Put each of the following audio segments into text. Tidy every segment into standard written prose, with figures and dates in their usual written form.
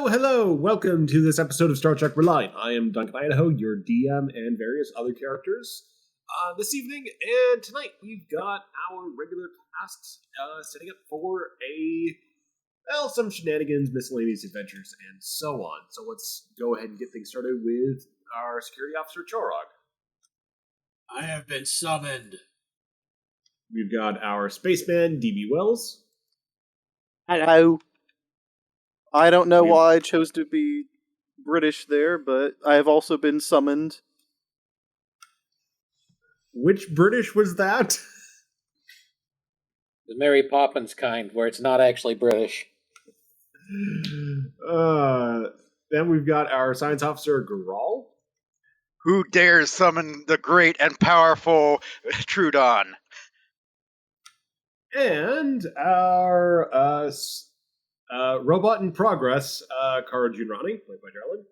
Hello! Welcome to this episode of Star Trek Reliant. I am Duncan Idaho, your DM, and various other characters. This evening and tonight, we've got our regular cast setting up for some shenanigans, miscellaneous adventures, and so on. So let's go ahead and get things started with our security officer, Chorog. I have been summoned. We've got our spaceman, DB Wells. Hello. I don't know why I chose to be British there, but I have also been summoned. Which British was that? The Mary Poppins kind, where it's not actually British. Then we've got our science officer, Garal. Who dares summon the great and powerful Trudon? And our robot in progress, Kara Junrani, played by Darlin.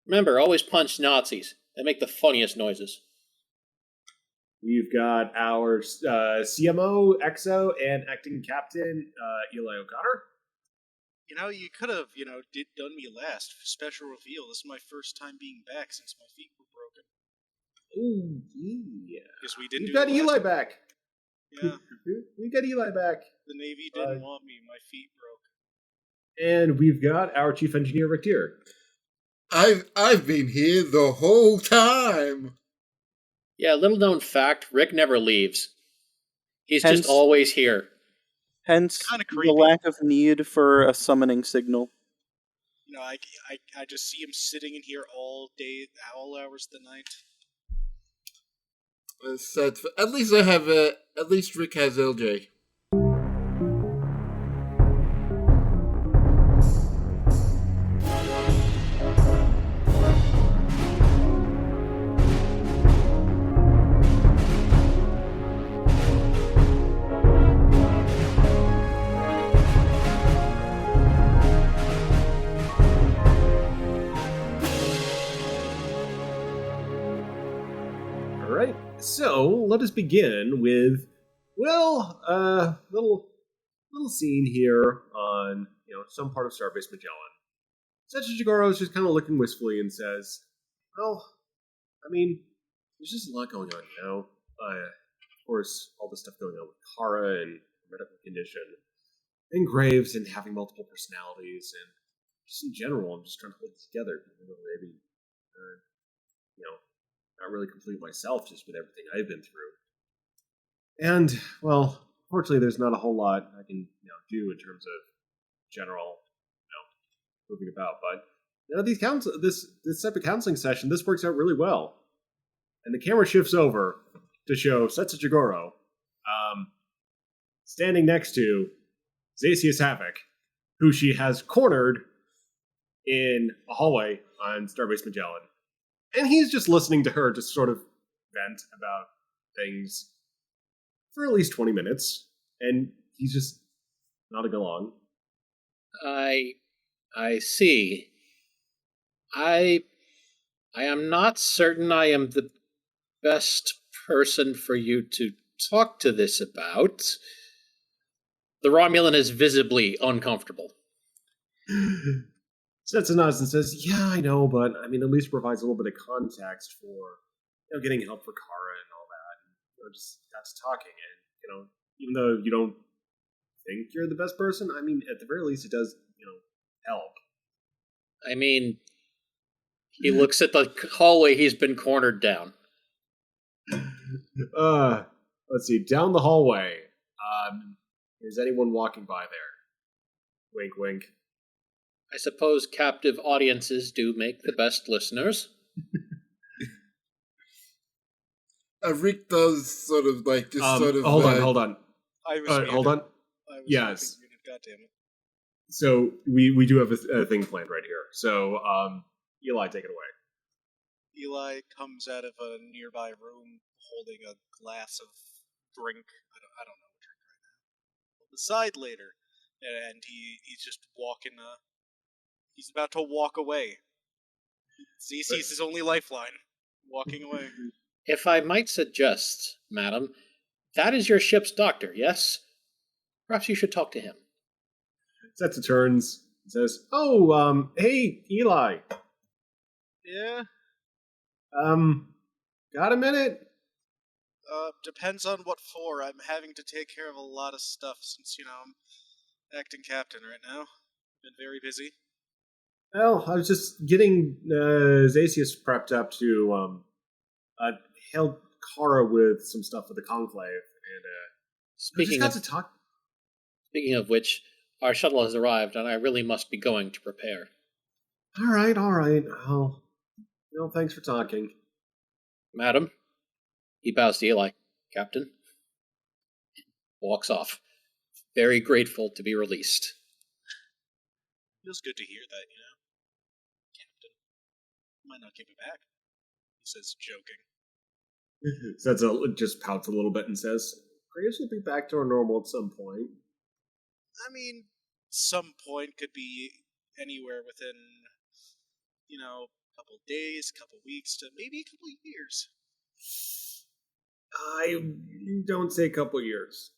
Remember, always punch Nazis. They make the funniest noises. We've got our CMO, EXO, and acting captain, Eli O'Connor. You could have, done me last. Special reveal. This is my first time being back since my feet were broken. Oh, yeah. Because we didn't We've do got the last Eli one. back. Yeah. We got Eli back. The Navy didn't want me. My feet broke. And we've got our chief engineer, Rick Tier. I've been here the whole time. Yeah, little known fact, Rick never leaves. He's Hence- just always here. Hence, Kinda the creepy. lack of need for a summoning signal. I just see him sitting in here all day, all hours of the night. At least I have. At least Rick has LJ. Alright, so let us begin with, little scene here on, some part of Starbase Magellan. Sachijigoro is just kind of looking wistfully and says, there's just a lot going on, of course, all this stuff going on with Kara and her medical condition, and Graves and having multiple personalities, and just in general, I'm just trying to hold it together, maybe, not really complete myself just with everything I've been through. And, fortunately, there's not a whole lot I can do in terms of general, moving about. But this type of counseling session, this works out really well. And the camera shifts over to show Setsu Jigoro standing next to Zacius Havoc, who she has cornered in a hallway on Starbase Magellan. And he's just listening to her just sort of vent about things for at least 20 minutes. And he's just nodding along. I see. I am not certain I am the best person for you to talk to this about. The Romulan is visibly uncomfortable. Setsu nods and says, yeah, I know, but at least provides a little bit of context for, getting help for Kara and all that. And, just that's talking. And, even though you don't think you're the best person, at the very least it does, help. He looks at the hallway he's been cornered down. Let's see, down the hallway. Is anyone walking by there? Wink, wink. I suppose captive audiences do make the best listeners. Rick does sort of Hold on. I was Hold on. I was Yes. muted, God damn it. So we do have a thing planned right here. So Eli, take it away. Eli comes out of a nearby room holding a glass of drink. I don't know what drink right now. We'll decide later. And he's just walking. He's about to walk away. ZC's his only lifeline. Walking away. If I might suggest, madam, that is your ship's doctor, yes? Perhaps you should talk to him. Setsu turns, He says, "Oh, hey, Eli. Yeah. Got a minute?" Depends on what for. I'm having to take care of a lot of stuff since, I'm acting captain right now. Been very busy. Well, I was just getting Zacius prepped up to help Kara with some stuff for the Conclave, and I just got to talk. Speaking of which, our shuttle has arrived, and I really must be going to prepare. All right. Oh, thanks for talking. Madam, he bows to Eli. Captain. Walks off. Very grateful to be released. Feels good to hear that, Captain. Might not give it back. He says, joking. Setzel just pouts a little bit and says, "Graves will be back to our normal at some point." I mean, some point could be anywhere within, a couple days, couple weeks, to maybe a couple years. I don't say a couple years.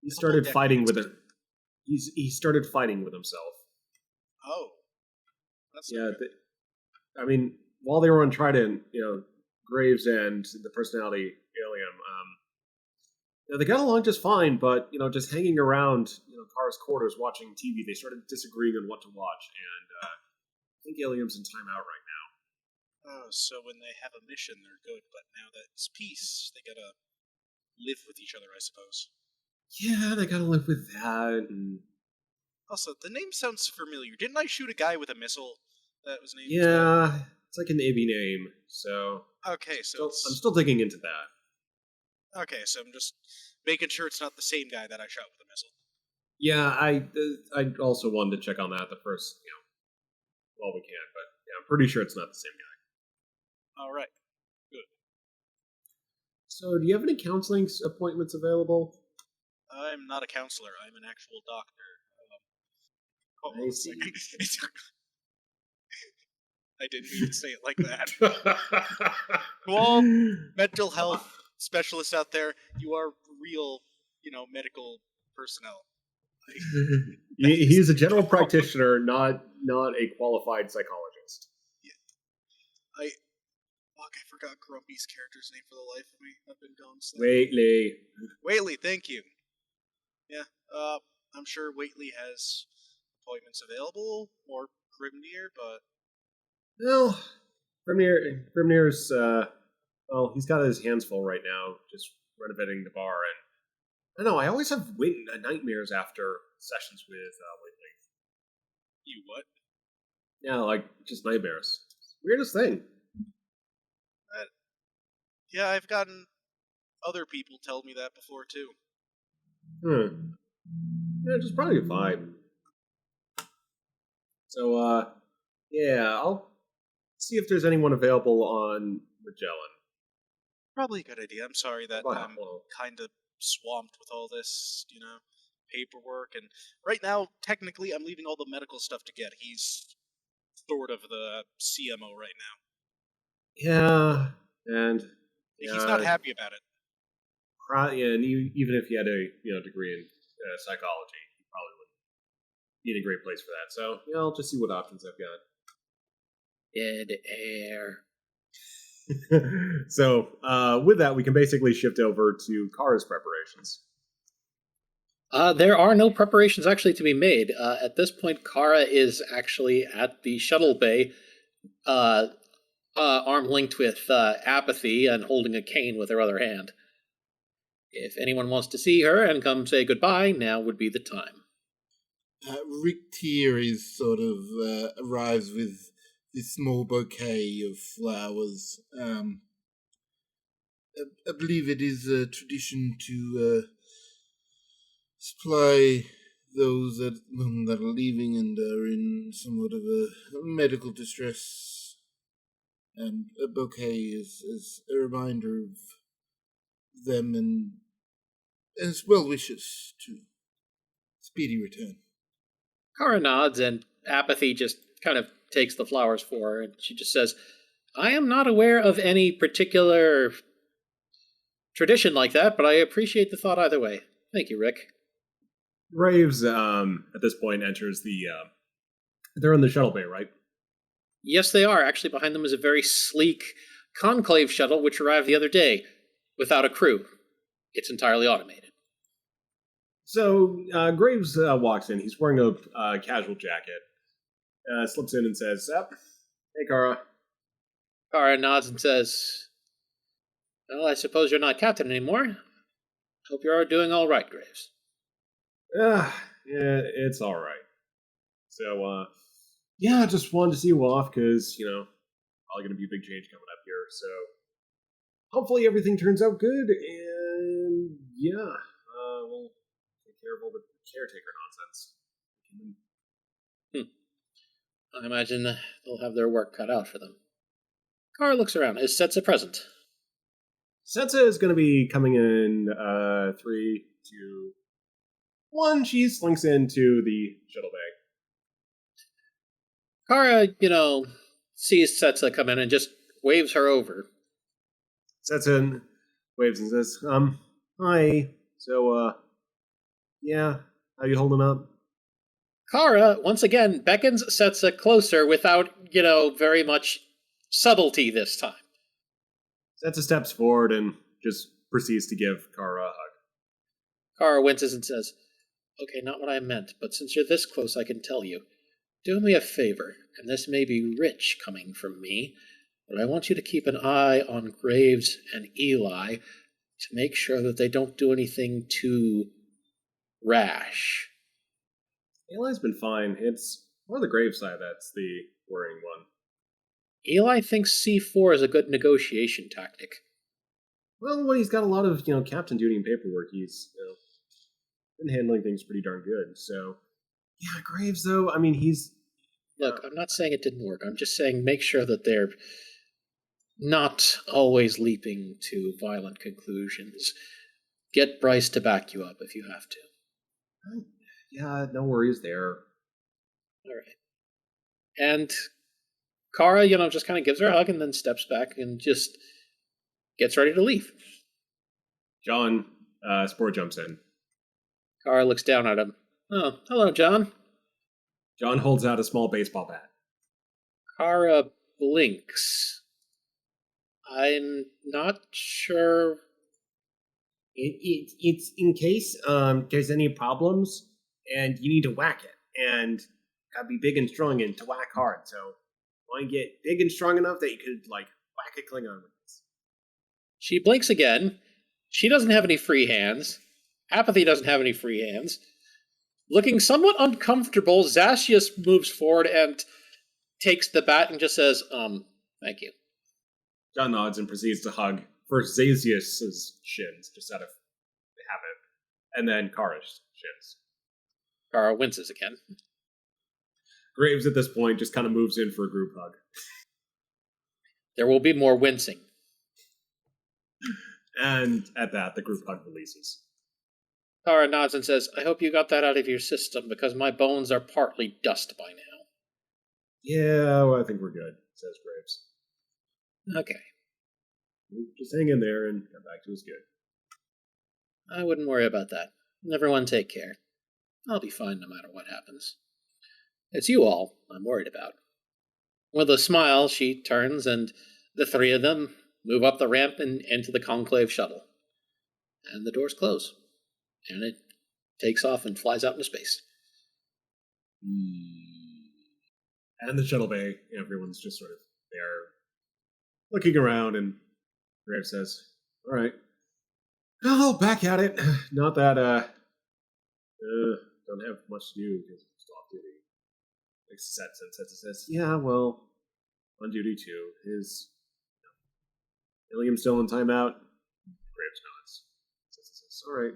He Couple started fighting with decades. it. He started fighting with himself. Oh. That's Yeah, I mean, while they were on Trident, Graves and the personality Alien, they got along just fine. But just hanging around, Kara's quarters watching TV, they started disagreeing on what to watch, and I think Alien's in timeout right now. Oh, so when they have a mission, they're good, but now that it's peace, they gotta live with each other, I suppose. Yeah, they gotta live with that. And Also, the name sounds familiar. Didn't I shoot a guy with a missile that was named? yeah, it's like an Ibby name. So Okay, so I'm still digging into that. Okay, so I'm just making sure it's not the same guy that I shot with a missile. Yeah, I also wanted to check on that the first, while we can, but yeah, I'm pretty sure it's not the same guy. All right. So, do you have any counseling appointments available? I'm not a counselor. I'm an actual doctor. I see. I didn't even say it like that. To all mental health specialists out there, you are real, medical personnel. He's a general practitioner, not a qualified psychologist. Yeah. I forgot Grumpy's character's name for the life of me. I've been gone so Waitley, thank you. Yeah, I'm sure Waitley has appointments available, or Grimnir, but... Well, Grimnir's, he's got his hands full right now, just renovating the bar, and I don't know, I always have nightmares after sessions with Waitley. You what? Yeah, like, just nightmares. Weirdest thing. Yeah, I've gotten other people tell me that before, too. Yeah, just probably fine. So, yeah, I'll see if there's anyone available on Magellan. Probably a good idea. I'm sorry that Wow. I'm kind of swamped with all this, paperwork. And right now, technically, I'm leaving all the medical stuff to get. He's sort of the CMO right now. Yeah, and... He's not happy about it. Yeah, and even if he had a degree in psychology, he probably wouldn't be in a great place for that. So, I'll just see what options I've Dead air. got. So, with that, we can basically shift over to Kara's preparations. There are no preparations actually to be made. At this point, Kara is actually at the shuttle bay, arm linked with Apathy and holding a cane with her other hand. If anyone wants to see her and come say goodbye, now would be the time. Rick Tier is sort of arrives with this small bouquet of flowers. I believe it is a tradition to supply those that are leaving and are in somewhat of a medical distress. And a bouquet is a reminder of them and as well wishes to speedy return. Kara nods, and Apathy just kind of takes the flowers for her, and she just says, I am not aware of any particular tradition like that, but I appreciate the thought either way. Thank you, Rick. Graves, at this point, enters the. They're in the shuttle bay, right? Yes, they are. Actually, behind them is a very sleek conclave shuttle which arrived the other day without a crew. It's entirely automated. So Graves walks in. He's wearing a casual jacket. Slips in and says, "Hey, Kara." Kara nods and says, "Well, I suppose you're not captain anymore. Hope you're doing all right, Graves." Yeah, it's all right. So, yeah, I just wanted to see you off because probably going to be a big change coming up here. So, hopefully everything turns out good, and yeah, we'll take care of all the caretaker nonsense. I imagine they'll have their work cut out for them. Kara looks around. Is Setsa present? Setsa is going to be coming in 3, 2, 1. She slinks into the shuttle bay. Kara, sees Setsa come in and just waves her over. Setsa waves and says, hi. So, yeah, how you holding up? Kara, once again, beckons Setsa closer without, very much subtlety this time. Setsa steps forward and just proceeds to give Kara a hug. Kara winces and says, "Okay, not what I meant, but since you're this close, I can tell you. Do me a favor, and this may be rich coming from me, but I want you to keep an eye on Graves and Eli to make sure that they don't do anything too rash." Eli's been fine. It's more the Graves side that's the worrying one. Eli thinks C4 is a good negotiation tactic. Well, when he's got a lot of, captain duty and paperwork, he's, been handling things pretty darn good. So, yeah, Graves, though, I mean, he's... Look, I'm not saying it didn't work. I'm just saying make sure that they're not always leaping to violent conclusions. Get Bryce to back you up if you have to. Yeah, no worries there. All right. And Kara, just kind of gives her a hug and then steps back and just gets ready to leave. John, Spore jumps in. Kara looks down at him. "Oh, hello, John." John holds out a small baseball bat. Kara blinks. I'm not sure. It's in case there's any problems and you need to whack it. And gotta be big and strong and to whack hard. So, want to get big and strong enough that you could, whack a Klingon with this. She blinks again. She doesn't have any free hands. Apathy doesn't have any free hands. Looking somewhat uncomfortable, Zacius moves forward and takes the bat and just says, thank you. John nods and proceeds to hug first Zacius' shins, just out of habit, and then Kara's shins. Kara winces again. Graves, at this point, just kind of moves in for a group hug. There will be more wincing. And at that, the group hug releases. Kara nods and says, "I hope you got that out of your system, because my bones are partly dust by now." Yeah, well, I think we're good, says Graves. Okay. Just hang in there and come back to us good. I wouldn't worry about that. Everyone take care. I'll be fine no matter what happens. It's you all I'm worried about. With a smile, she turns, and the three of them move up the ramp and into the conclave shuttle. And the doors close. And it takes off and flies out into space. And the shuttle bay, everyone's just sort of there, looking around, and Graves says, "All right, well, back at it. Not that, don't have much to do because I'm still off duty." Like Setsa says, "Yeah, well, on duty too. Is Ilium still in timeout?" Graves nods. Setsa says, "All right.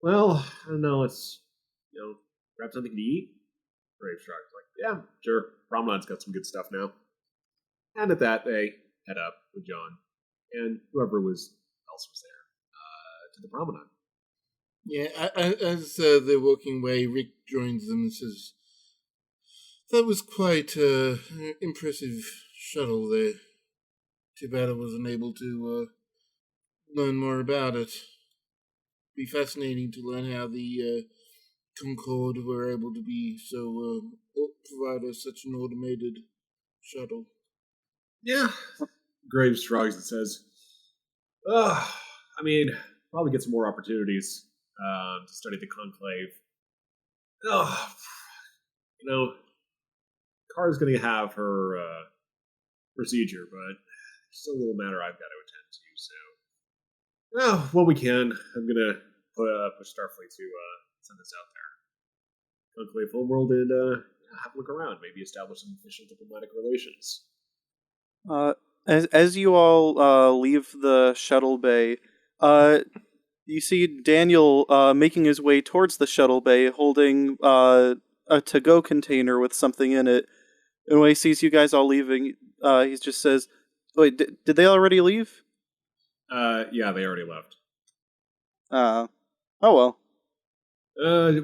Well, I don't know. Let's, grab something to eat." Graves shrugs, like, "Yeah, sure. Promenade's got some good stuff now." And at that, they head up with John and whoever else was there to the promenade. Yeah, as they're walking away, Rick joins them and says, "That was quite an impressive shuttle there. Too bad I wasn't able to learn more about it. Be fascinating to learn how the Concord were able to be so provide us such an automated shuttle. Yeah. Graves shrugs and says, I mean, probably get some more opportunities to study the Conclave. You know, Kara's going to have her procedure, but it's still a little matter I've got to attend to, so... when we can, I'm going to push Starfleet to send us out there. Conclave homeworld and have a look around, maybe establish some official diplomatic relations. As you all leave the shuttle bay, you see Daniel making his way towards the shuttle bay, holding a to-go container with something in it. And when he sees you guys all leaving, he just says, "Wait, did they already leave?" Yeah, they already left. Oh well.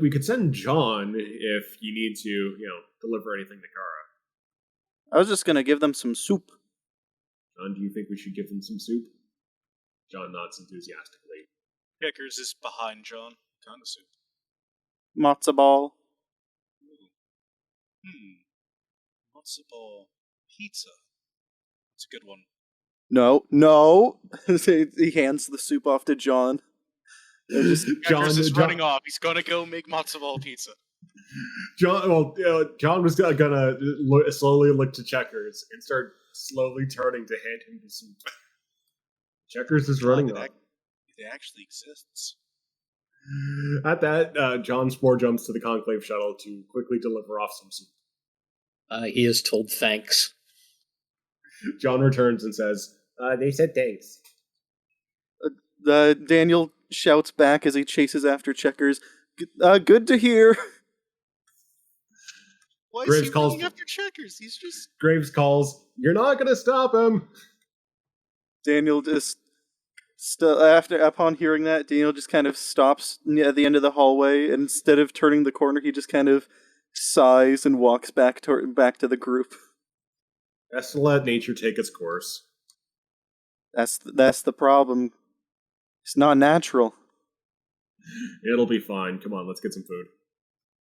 We could send John if you need to, deliver anything to Kara. I was just gonna give them some soup. John, do you think we should give them some soup? John nods enthusiastically. Checkers is behind John. Kind of soup. Matzo ball. Matzo ball pizza. It's a good one. No. He hands the soup off to John. Checkers is running off. He's gonna go make matzo ball pizza. John was gonna slowly look to Checkers and start slowly turning to hand him the soup. Checkers is running off. It actually exists. At that, John Spore jumps to the Conclave shuttle to quickly deliver off some soup. He is told thanks. John returns and says, they said thanks. Daniel shouts back as he chases after Checkers. Good to hear. Why is he running after Checkers? He's just... Graves calls, you're not going to stop him. Daniel just... upon hearing that, Daniel just kind of stops at the end of the hallway, and instead of turning the corner, he just kind of sighs and walks back to the group. Best to let nature take its course. That's the problem. It's not natural. It'll be fine. Come on, let's get some food.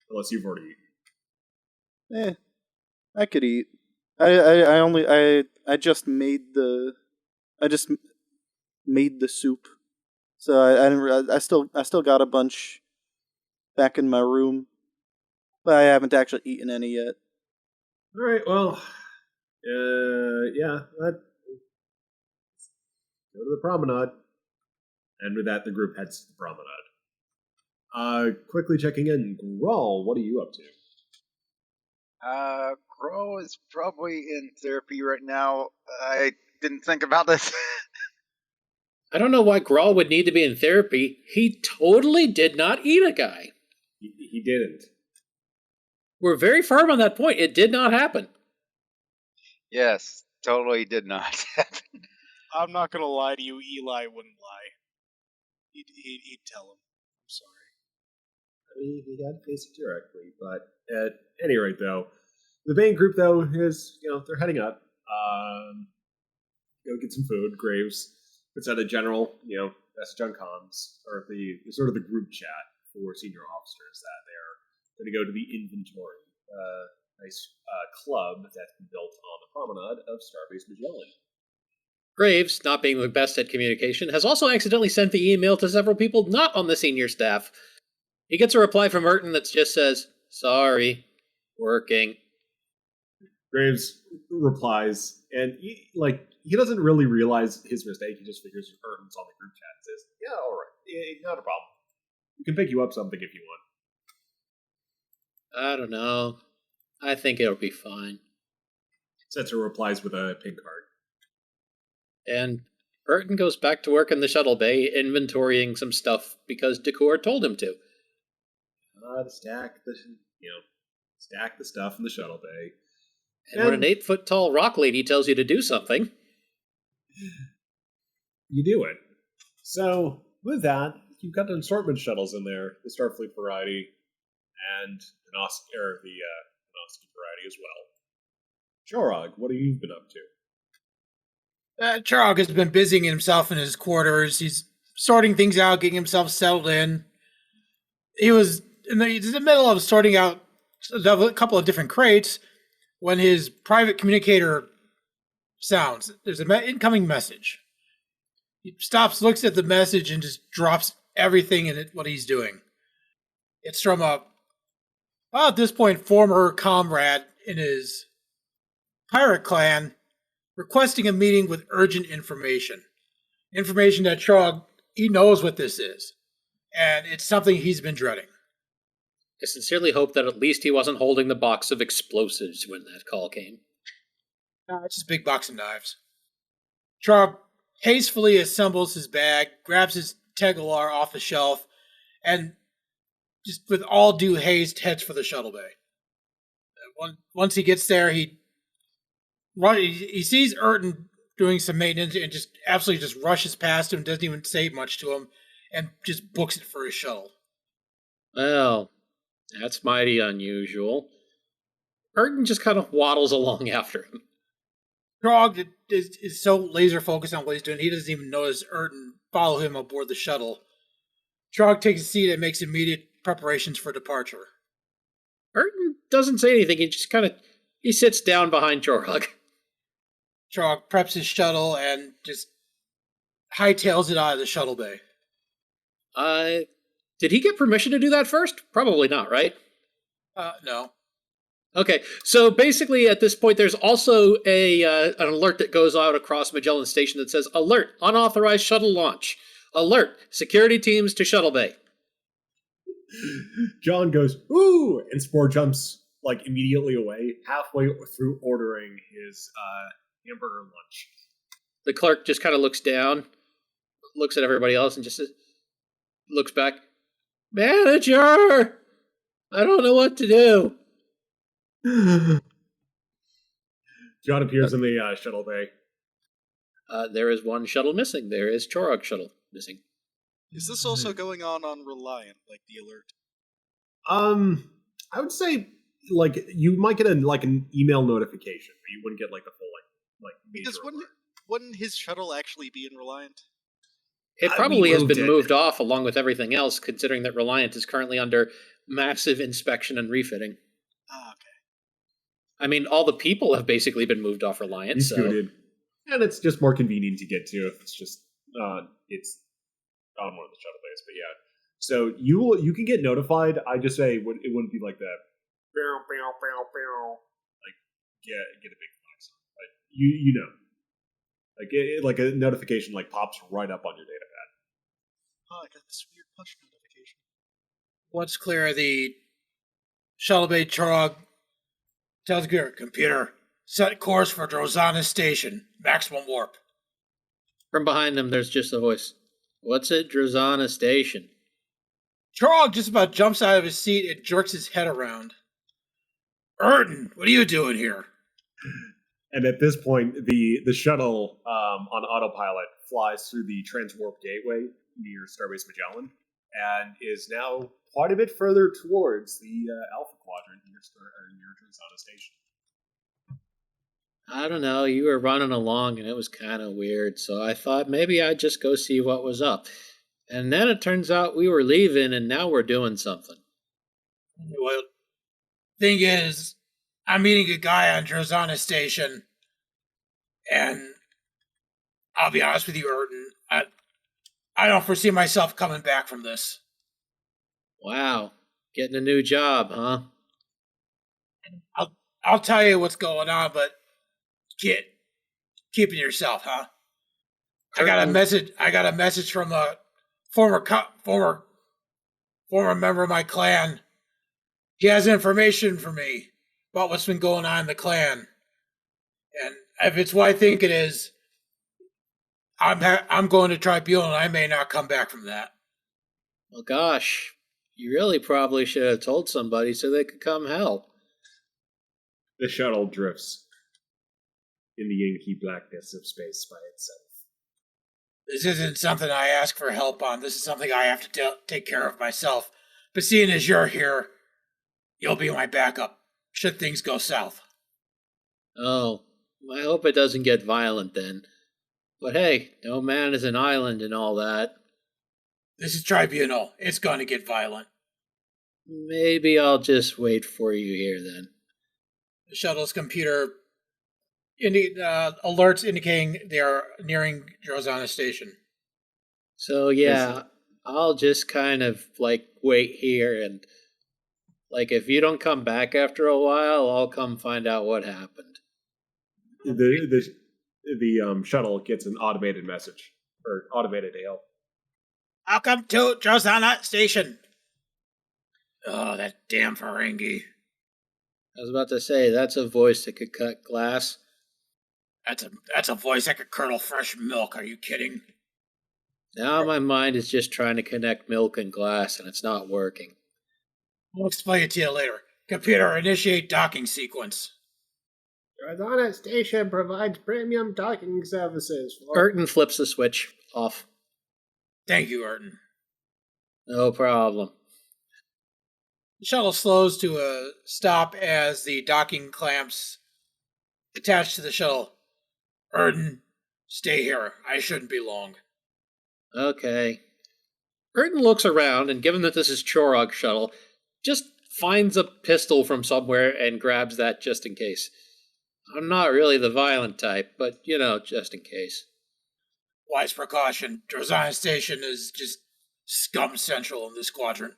Unless you've already eaten. I could eat. I just made the soup, so I still got a bunch back in my room, but I haven't actually eaten any yet. All right, well, yeah, let's go to the promenade, and with that, the group heads to the promenade. Quickly checking in, Grawl, what are you up to? Grow is probably in therapy right now. I didn't think about this. I don't know why Grawl would need to be in therapy. He totally did not eat a guy. He didn't. We're very firm on that point. It did not happen. Yes, totally did not happen. I'm not gonna lie to you, Eli wouldn't lie. He'd tell him. I'm sorry. I mean, he had to face it directly, but at any rate, though, the main group, though, is, they're heading up. Go get some food. Graves puts out a general, message on comms, or the sort of the group chat for senior officers that they're going to go to the inventory, nice club that's been built on the promenade of Starbase Magellan. Graves, not being the best at communication, has also accidentally sent the email to several people not on the senior staff. He gets a reply from Merton that just says, "Sorry, working." Graves replies, and he doesn't really realize his mistake. He just figures Merton's on the group chat and says, "Yeah, all right, not a problem. We can pick you up something if you want." I don't know. I think it'll be fine. Setzer replies with a pink heart. And Burton goes back to work in the shuttle bay, inventorying some stuff because Decor told him to. Stack the stuff in the shuttle bay. And when an 8-foot-tall rock lady tells you to do something, you do it. So, with that, you've got the assortment shuttles in there, the Starfleet variety, and the Noski variety as well. Chorog, what have you been up to? Chorog has been busying himself in his quarters. He's sorting things out, getting himself settled in. He was he's in the middle of sorting out a couple of different crates when his private communicator sounds. There's an incoming message. He stops, looks at the message, and just drops everything in it, what he's doing. It's from at this point, former comrade in his pirate clan requesting a meeting with urgent information. Information that Chorog, he knows what this is. And it's something he's been dreading. I sincerely hope that at least he wasn't holding the box of explosives when that call came. No, it's just a big box of knives. Chorog hastily assembles his bag, grabs his Tegalar off the shelf, and just with all due haste heads for the shuttle bay. Once he gets there, he sees Urton doing some maintenance and just absolutely just rushes past him, doesn't even say much to him, and just books it for his shuttle. Well, that's mighty unusual. Urton just kind of waddles along after him. Chorog is so laser focused on what he's doing, he doesn't even notice Urton follow him aboard the shuttle. Chorog takes a seat and makes immediate preparations for departure. Urton doesn't say anything. He just he sits down behind Chorog. Chorog preps his shuttle and just hightails it out of the shuttle bay. Did he get permission to do that first? Probably not, right? No. Okay, so basically at this point there's also an alert that goes out across Magellan Station that says, "Alert! Unauthorized shuttle launch! Alert! Security teams to shuttle bay!" John goes, "Ooh!" and Spore jumps like immediately away, halfway through ordering his hamburger lunch. The clerk just kind of looks down, looks at everybody else, and just looks back. "Manager! I don't know what to do." John appears in the shuttle bay. There is one shuttle missing. There is Chorog shuttle missing. Is this also going on Reliant, like the alert? I would say like you might get an email notification, but you wouldn't get like the full like Because major wouldn't his shuttle actually be in Reliant? It probably has been moved off along with everything else, considering that Reliant is currently under massive inspection and refitting. Ah, okay. I mean, all the people have basically been moved off Reliant, so... And it's just more convenient to get to if it's just it's on one of the shuttle bays. But yeah, so you can get notified. I just say it wouldn't be like that. Like get a big flag sign, but you know, like a notification like pops right up on your data pad. Oh, I got this weird push notification. Once clear, the shuttle bay, Chorog tells your computer, set course for Drozana Station, maximum warp. From behind them, there's just a voice. "What's at Drozana Station?" Chorog just about jumps out of his seat and jerks his head around. "Urton, what are you doing here?" And at this point, the shuttle on autopilot flies through the transwarp gateway near Starbase Magellan, and is now quite a bit further towards the Alpha Quadrant near Drozana Station. I don't know, you were running along and it was kind of weird, so I thought maybe I'd just go see what was up. And then it turns out we were leaving and now we're doing something. Well, thing is, I'm meeting a guy on Drozana Station, and I'll be honest with you, Urton, I don't foresee myself coming back from this. Wow, getting a new job, huh? I'll tell you what's going on, but keep it yourself, huh? I got a message from a former member of my clan. He has information for me about what's been going on in the clan, and if it's what I think it is, I'm going to tribunal, and I may not come back from that. Well, gosh, you really probably should have told somebody so they could come help. The shuttle drifts in the inky blackness of space by itself. This isn't something I ask for help on. This is something I have to take care of myself. But seeing as you're here, you'll be my backup should things go south. Oh, I hope it doesn't get violent then. But hey, no man is an island and all that. This is Tribunal. It's going to get violent. Maybe I'll just wait for you here then. The shuttle's computer alerts indicating they are nearing Drozana Station. So yeah, I'll just kind of wait here and if you don't come back after a while, I'll come find out what happened. The shuttle gets an automated message or automated hail. Welcome to Drozana Station. Oh, that damn Ferengi. I was about to say, that's a voice that could cut glass. That's a voice that could curdle fresh milk. Are you kidding? Now my mind is just trying to connect milk and glass, and it's not working. I'll explain it to you later. Computer, initiate docking sequence. Drozana Station provides premium docking services. Burton flips the switch off. Thank you, Urton. No problem. The shuttle slows to a stop as the docking clamps attached to the shuttle. Urton, stay here. I shouldn't be long. Okay. Burton looks around, and given that this is Chorog shuttle, just finds a pistol from somewhere and grabs that just in case. I'm not really the violent type, but, just in case. Wise precaution. Drozana Station is just scum central in this quadrant.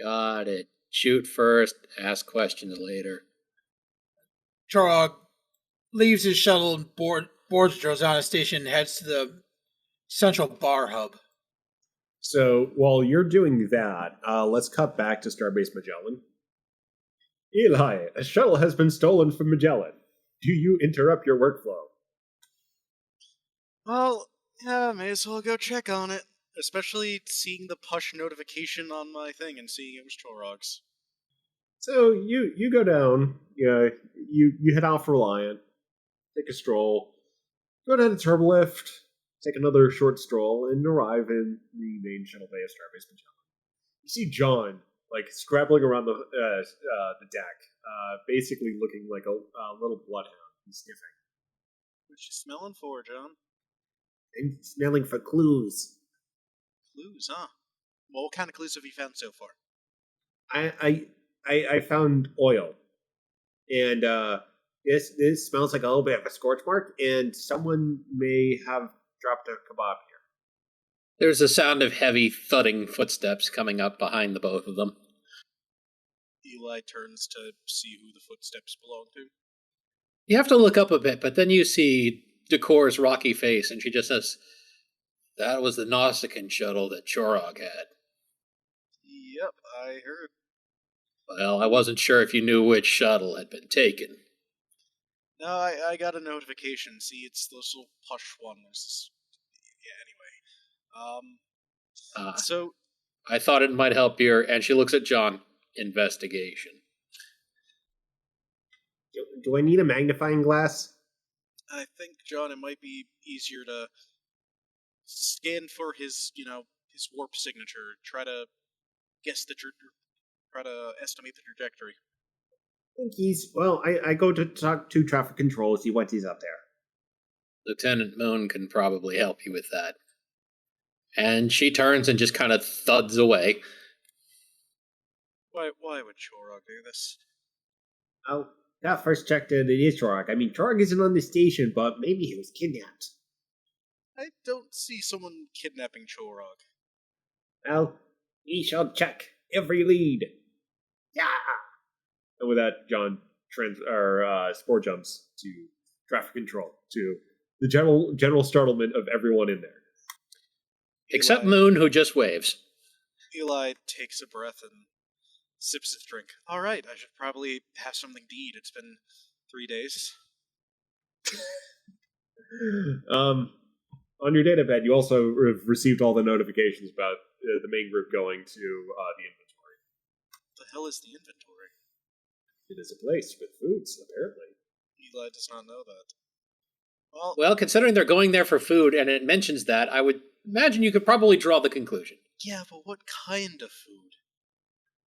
Got it. Shoot first, ask questions later. Chorog leaves his shuttle and boards Drozana Station and heads to the central bar hub. So while you're doing that, let's cut back to Starbase Magellan. Eli, a shuttle has been stolen from Magellan. Do you interrupt your workflow? Well, yeah, may as well go check on it. Especially seeing the push notification on my thing and seeing it was Chorog's. So you go down, you head out for Reliant, take a stroll, go down to Turbolift, take another short stroll, and arrive in the main shuttle bay of Starbase Magellan. You see John, scrabbling around the deck, basically looking like a little bloodhound. He's sniffing. What's you smelling for, John? I'm smelling for clues. Clues, huh? Well, what kind of clues have you found so far? I found oil, and this smells like a little bit of a scorch mark, and someone may have dropped a kebab here. There's a sound of heavy thudding footsteps coming up behind the both of them. Eli turns to see who the footsteps belong to. You have to look up a bit, but then you see Decor's rocky face, and she just says, "That was the Nausicaan shuttle that Chorog had." Yep, I heard. Well, I wasn't sure if you knew which shuttle had been taken. No, I got a notification. See, it's this little push one. Anyway. So... I thought it might help your... And she looks at John. Investigation. Do I need a magnifying glass? I think, John, it might be easier to scan for his, his warp signature. Try to estimate the trajectory. I think I go to talk to traffic control, see what he's up there. Lieutenant Moon can probably help you with that. And she turns and just kind of thuds away. Why would Chorog do this? Oh, that first checked it is Chorog. I mean, Chorog isn't on the station, but maybe he was kidnapped. I don't see someone kidnapping Chorog. Well, we shall check every lead. Yeah! And with that, John spore jumps to traffic control, to the general startlement of everyone in there. Except Moon, who just waves. Eli takes a breath and sips his drink. Alright, I should probably have something to eat. It's been 3 days. On your databed, you also received all the notifications about the main group going to the inventory. What the hell is the inventory? It is a place with foods, apparently. Eli does not know that. Well, considering they're going there for food, and it mentions that, I would imagine you could probably draw the conclusion. Yeah, but what kind of food?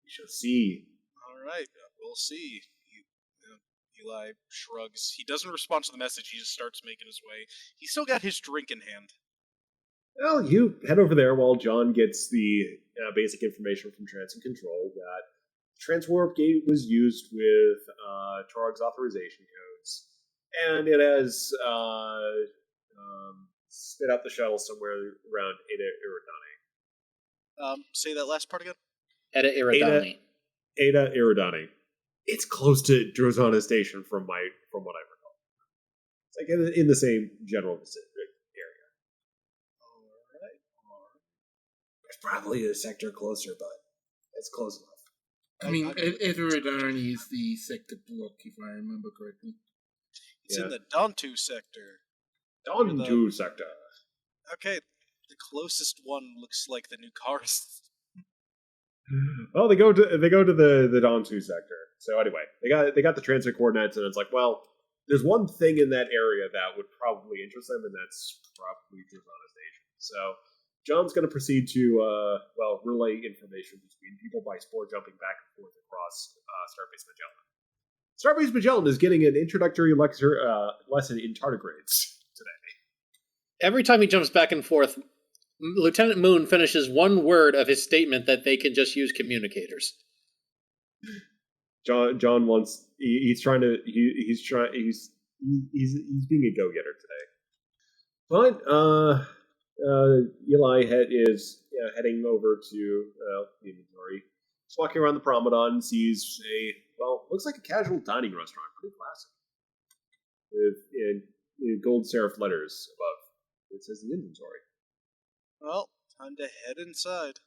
We shall see. Alright, we'll see. Eli shrugs. He doesn't respond to the message, he just starts making his way. He's still got his drink in hand. Well, you head over there while John gets the basic information from Transit Control that Transwarp Gate was used with Chorog's authorization codes, and it has spit out the shuttle somewhere around Eta Iridani. Say that last part again. Eta Iridani. Eta Iridani. It's close to Drozana Station from what I recall. It's like in the same general area. All right. There's probably a sector closer, but it's close enough. I mean, Eteridani is the sector block, if I remember correctly. It's in the Dontu sector. Dontu sector. Okay, the closest one looks like the new cars. Well, they go to the Dontu sector. So anyway, they got the transit coordinates, and it's like, well, there's one thing in that area that would probably interest them, and that's probably Drozana Station. So John's going to proceed to relay information between people by spore jumping back and forth across Starbase Magellan. Starbase Magellan is getting an introductory lesson in tardigrades today. Every time he jumps back and forth, Lieutenant Moon finishes one word of his statement that they can just use communicators. John wants. He's being a go-getter today. But Eli is heading over to the inventory. He's walking around the promenade and sees looks like a casual dining restaurant, pretty classic, with gold serif letters above. It says the inventory. Well, time to head inside.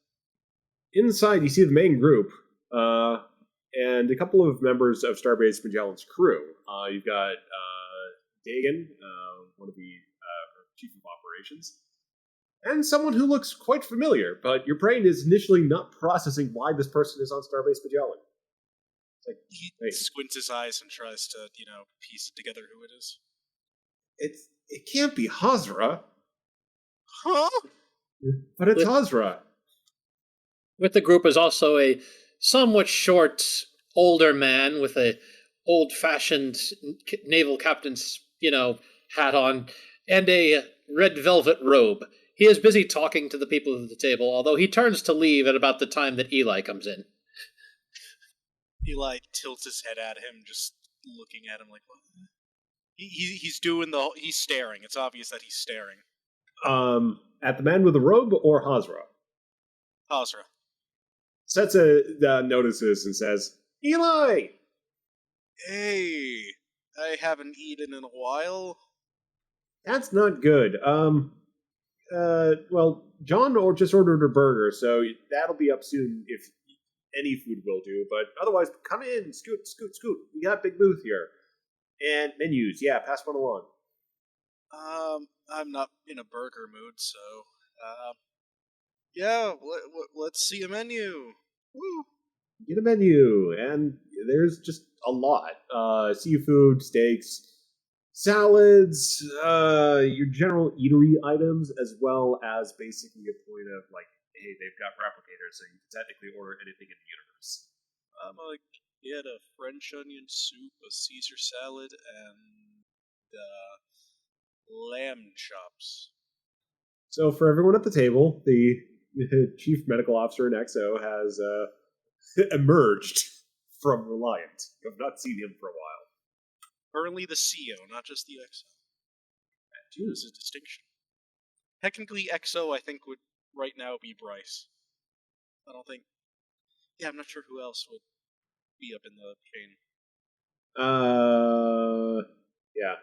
Inside, you see the main group, and a couple of members of Starbase Magellan's crew. You've got Dagan, one of the chief of operations, and someone who looks quite familiar, but your brain is initially not processing why this person is on Starbase Magellan. It's like, He squints his eyes and tries to, piece together who it is. It can't be Hazra. Huh? But it's Hazra. With the group is also a somewhat short, older man with a old-fashioned naval captain's, hat on, and a red velvet robe. He is busy talking to the people at the table, although he turns to leave at about the time that Eli comes in. Eli tilts his head at him, just looking at him like, what? He's staring. It's obvious that he's staring. At the man with the robe or Hazra? Hazra. Setsa notices and says, Eli! Hey, I haven't eaten in a while. That's not good. John just ordered a burger, so that'll be up soon if any food will do. But otherwise, come in, scoot. We got a big booth here. And menus, pass one along. I'm not in a burger mood, so, let's see a menu. Woo! Get a menu, and there's just a lot. Seafood, steaks, salads, your general eatery items, as well as basically a point of, hey, they've got replicators, so you can technically order anything in the universe. I'm gonna get a French onion soup, a Caesar salad, and, lamb chops. So for everyone at the table, the chief medical officer in XO has emerged from Reliant. You have not seen him for a while. Currently the CEO, not just the XO. That is a distinction. Technically, XO, I think, would right now be Bryce. I don't think... Yeah, I'm not sure who else would be up in the chain.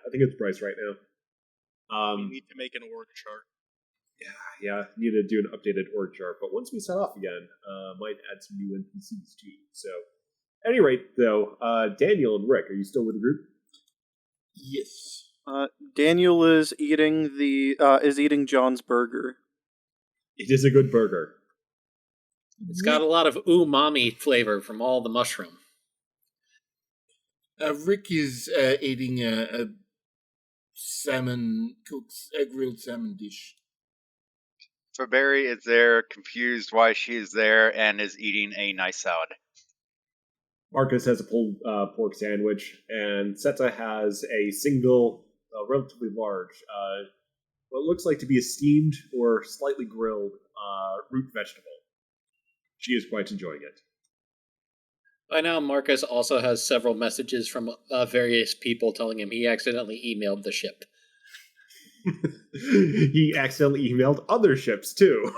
I think it's Bryce right now. We need to make an org chart. Yeah, need to do an updated org chart. But once we set off again, might add some new NPCs too. So, at any rate, though, Daniel and Rick, are you still with the group? Yes. Daniel is eating John's burger. It is a good burger. It's got a lot of umami flavor from all the mushroom. Rick is eating a grilled salmon dish. So Barry is there, confused why she is there, and is eating a nice salad. Marcus has a pulled pork sandwich, and Setsa has a single, relatively large, what looks like to be a steamed or slightly grilled root vegetable. She is quite enjoying it. By now, Marcus also has several messages from various people telling him he accidentally emailed the ship. He accidentally emailed other ships, too.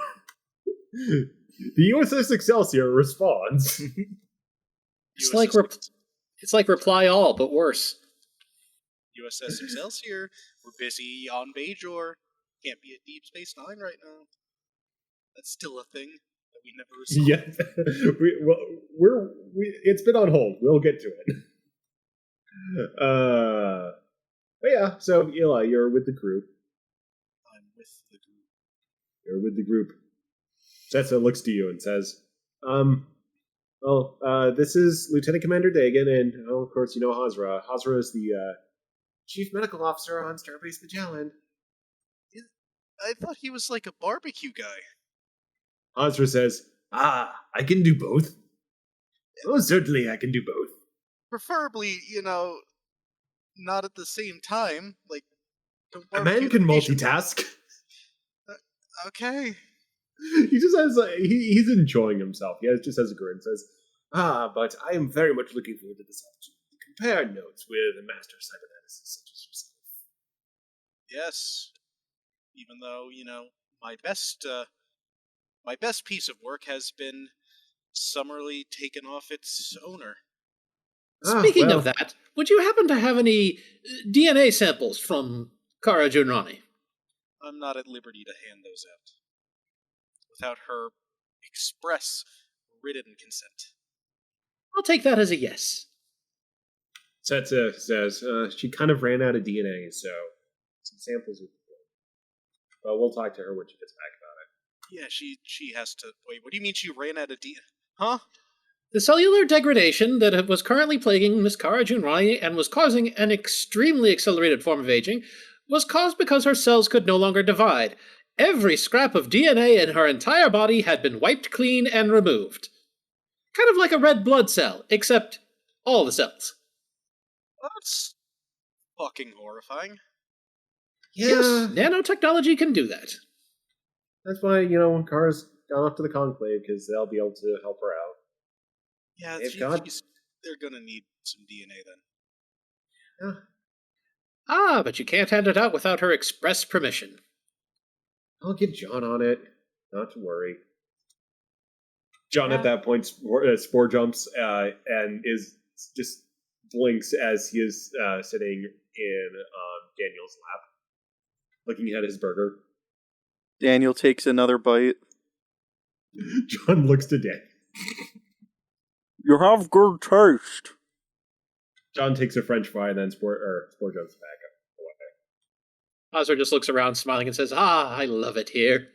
The USS Excelsior responds. It's like Reply All, but worse. USS Excelsior, we're busy on Bajor. Can't be at Deep Space Nine right now. That's still a thing that we never resolved. Yeah, it's been on hold. We'll get to it. But yeah, so Eli, you're with the group. I'm with the group. You're with the group. Setsa looks to you and says, this is Lieutenant Commander Dagan, and, of course, you know Hazra. Hazra is the, Chief Medical Officer on Starbase Magellan. I thought he was like a barbecue guy. Hazra says, I can do both. Oh, certainly I can do both. Preferably, not at the same time. Like, a man can multitask. Okay. He just has, he's enjoying himself. He just has a grin and says, but I am very much looking forward to this opportunity to compare notes with a master cyberneticist such as yourself. Yes. Even though, my best piece of work has been summarily taken off its owner. Speaking of that, would you happen to have any DNA samples from Kara Junrani? I'm not at liberty to hand those out without her express written consent. I'll take that as a yes. Setsa says, she kind of ran out of DNA, so some samples would be good. But we'll talk to her when she gets back about it. Yeah, she has to... Wait, what do you mean she ran out of DNA? Huh? The cellular degradation that was currently plaguing Miss Kara Junrani and was causing an extremely accelerated form of aging was caused because her cells could no longer divide. Every scrap of DNA in her entire body had been wiped clean and removed. Kind of like a red blood cell, except all the cells. That's fucking horrifying. Yeah. Yes, nanotechnology can do that. That's why, Kara's gone off to the Conclave, because they'll be able to help her out. Yeah, they're gonna need some DNA then. Yeah. But you can't hand it out without her express permission. I'll get John on it. Not to worry. John at that point spore jumps and is just blinks as he is sitting in Daniel's lap, looking at his burger. Daniel takes another bite. John looks to Daniel. You have good taste. John takes a French fry and then spore jumps back away. Hazra just looks around, smiling, and says, I love it here.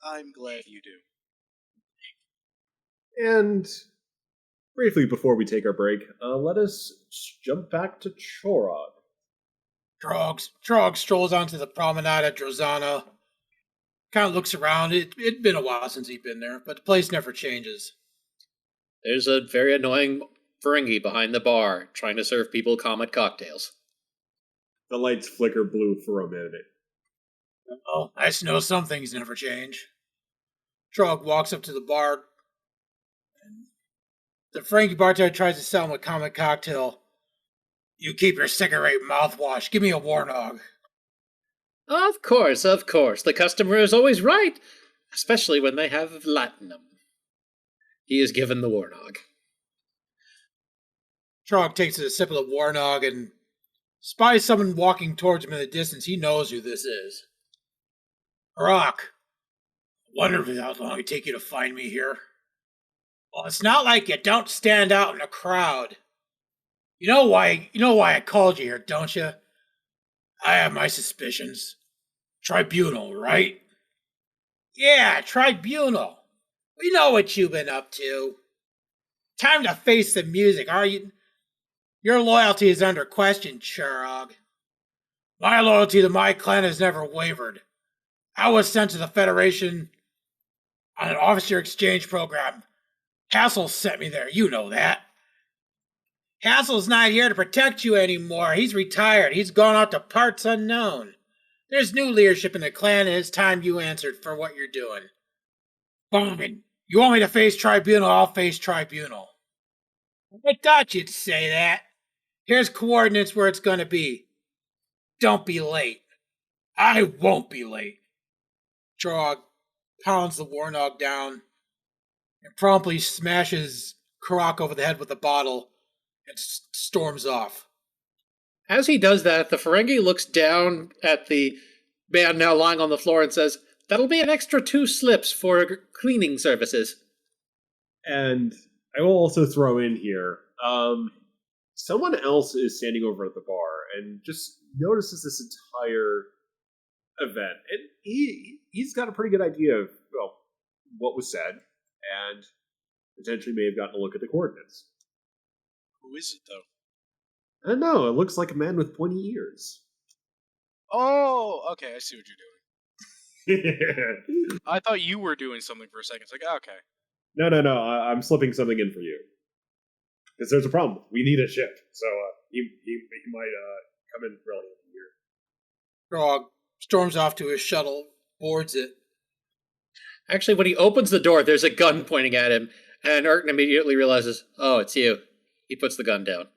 I'm glad you do. And briefly before we take our break, let us jump back to Chorog. Chorog strolls onto the promenade at Drozana. Kind of looks around. It'd been a while since he'd been there, but the place never changes. There's a very annoying Ferengi behind the bar, trying to serve people Comet cocktails. The lights flicker blue for a minute. Oh, I just know some things never change. Chorog walks up to the bar, and the Ferengi bartender tries to sell him a Comet cocktail. You keep your cigarette mouthwash. Give me a warnog. Of course. The customer is always right, especially when they have latinum. He is given the warnog. Chorog takes a sip of the warnog and spies someone walking towards him in the distance. He knows who this is. Rock. Wonder how long it take you to find me here. Well, it's not like you don't stand out in a crowd. You know why I called you here, don't you? I have my suspicions. Tribunal, right? Yeah, tribunal. We know what you've been up to. Time to face the music, are you? Your loyalty is under question, Chorog. My loyalty to my clan has never wavered. I was sent to the Federation on an officer exchange program. Hassel sent me there, you know that. Hassel's not here to protect you anymore. He's retired. He's gone out to parts unknown. There's new leadership in the clan, and it's time you answered for what you're doing. Bowman, you want me to face tribunal? I'll face tribunal. I thought you'd say that. Here's coordinates where it's gonna be. Don't be late. I won't be late. Chorog pounds the warnog down and promptly smashes Karak over the head with a bottle and storms off. As he does that, the Ferengi looks down at the man now lying on the floor and says, "That'll be an extra 2 slips for cleaning services." And I will also throw in here, someone else is standing over at the bar and just notices this entire event. And he's got a pretty good idea of, well, what was said, and potentially may have gotten a look at the coordinates. Who is it, though? I don't know, it looks like a man with pointy ears. Oh, okay, I see what you're doing. I thought you were doing something for a second. It's like, okay. No, I'm slipping something in for you. Because there's a problem. We need a ship. So he might come in really here. Chorog storms off to his shuttle, boards it. Actually, when he opens the door, there's a gun pointing at him, and Erton immediately realizes, oh, it's you. He puts the gun down.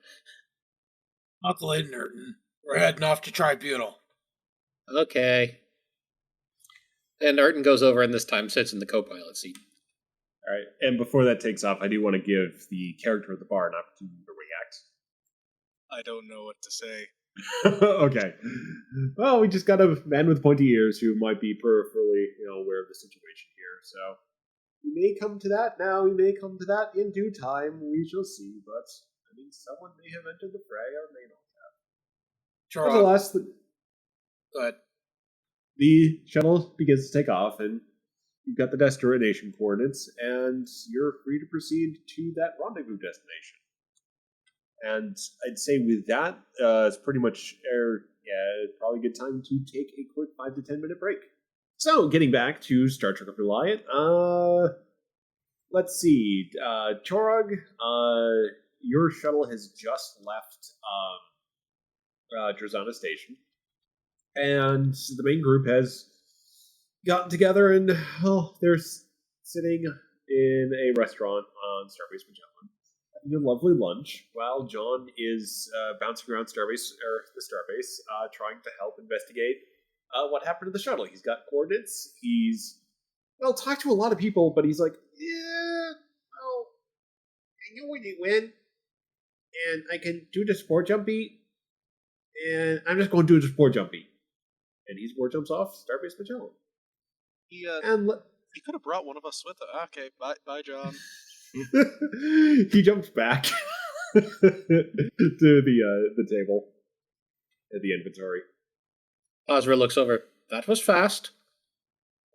Buckle in, Erton. We're heading off to tribunal. Okay. And Erton goes over and this time sits in the co-pilot seat. All right, and before that takes off, I do want to give the character at the bar an opportunity to react. I don't know what to say. Okay. Well, we just got a man with pointy ears who might be peripherally, aware of the situation here. So we may come to that now. We may come to that in due time. We shall see. But I mean, someone may have entered the fray, or may not have. Nevertheless, Go ahead. The shuttle begins to take off, and you've got the destination coordinates, and you're free to proceed to that rendezvous destination. And I'd say with that, it's pretty much probably a good time to take a quick 5 to 10 minute break. So, getting back to Star Trek Reliant, let's see. Chorog, your shuttle has just left Drazana Station, and the main group has gotten together, and they're sitting in a restaurant on Starbase Magellan, having a lovely lunch, while John is bouncing around the Starbase, trying to help investigate what happened to the shuttle. He's got coordinates. He's talked to a lot of people, but he's like, I know where they went, and I can do the sport jumpy, and I'm just going to do the sport jumpy. And he sport jumps off Starbase Magellan. He could have brought one of us with him. Okay, bye, John. He jumps back to the table at the inventory. Osra looks over. That was fast.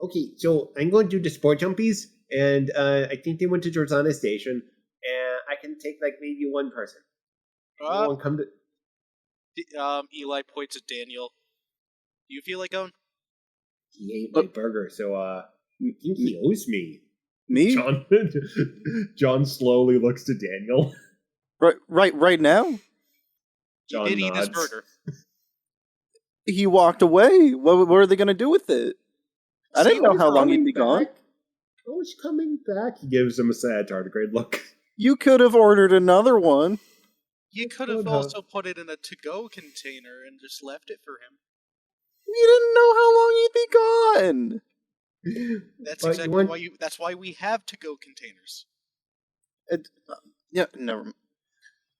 Okay, so I'm going to do the sport jumpies, and I think they went to Jordana Station, and I can take maybe one person. Anyone come to... Eli points at Daniel. Do you feel like going? He ate my burger, so you think he owes me? Me? John slowly looks to Daniel. Right now? John he did eat nods. his burger. He walked away. What are they going to do with it? I didn't know how long he'd be gone. Oh, he's coming back. He gives him a sad tardigrade look. You could have ordered another one. You could have also put it in a to-go container and just left it for him. You didn't know how long he'd be gone. That's exactly why that's why we have to-go containers. Yeah, never mind.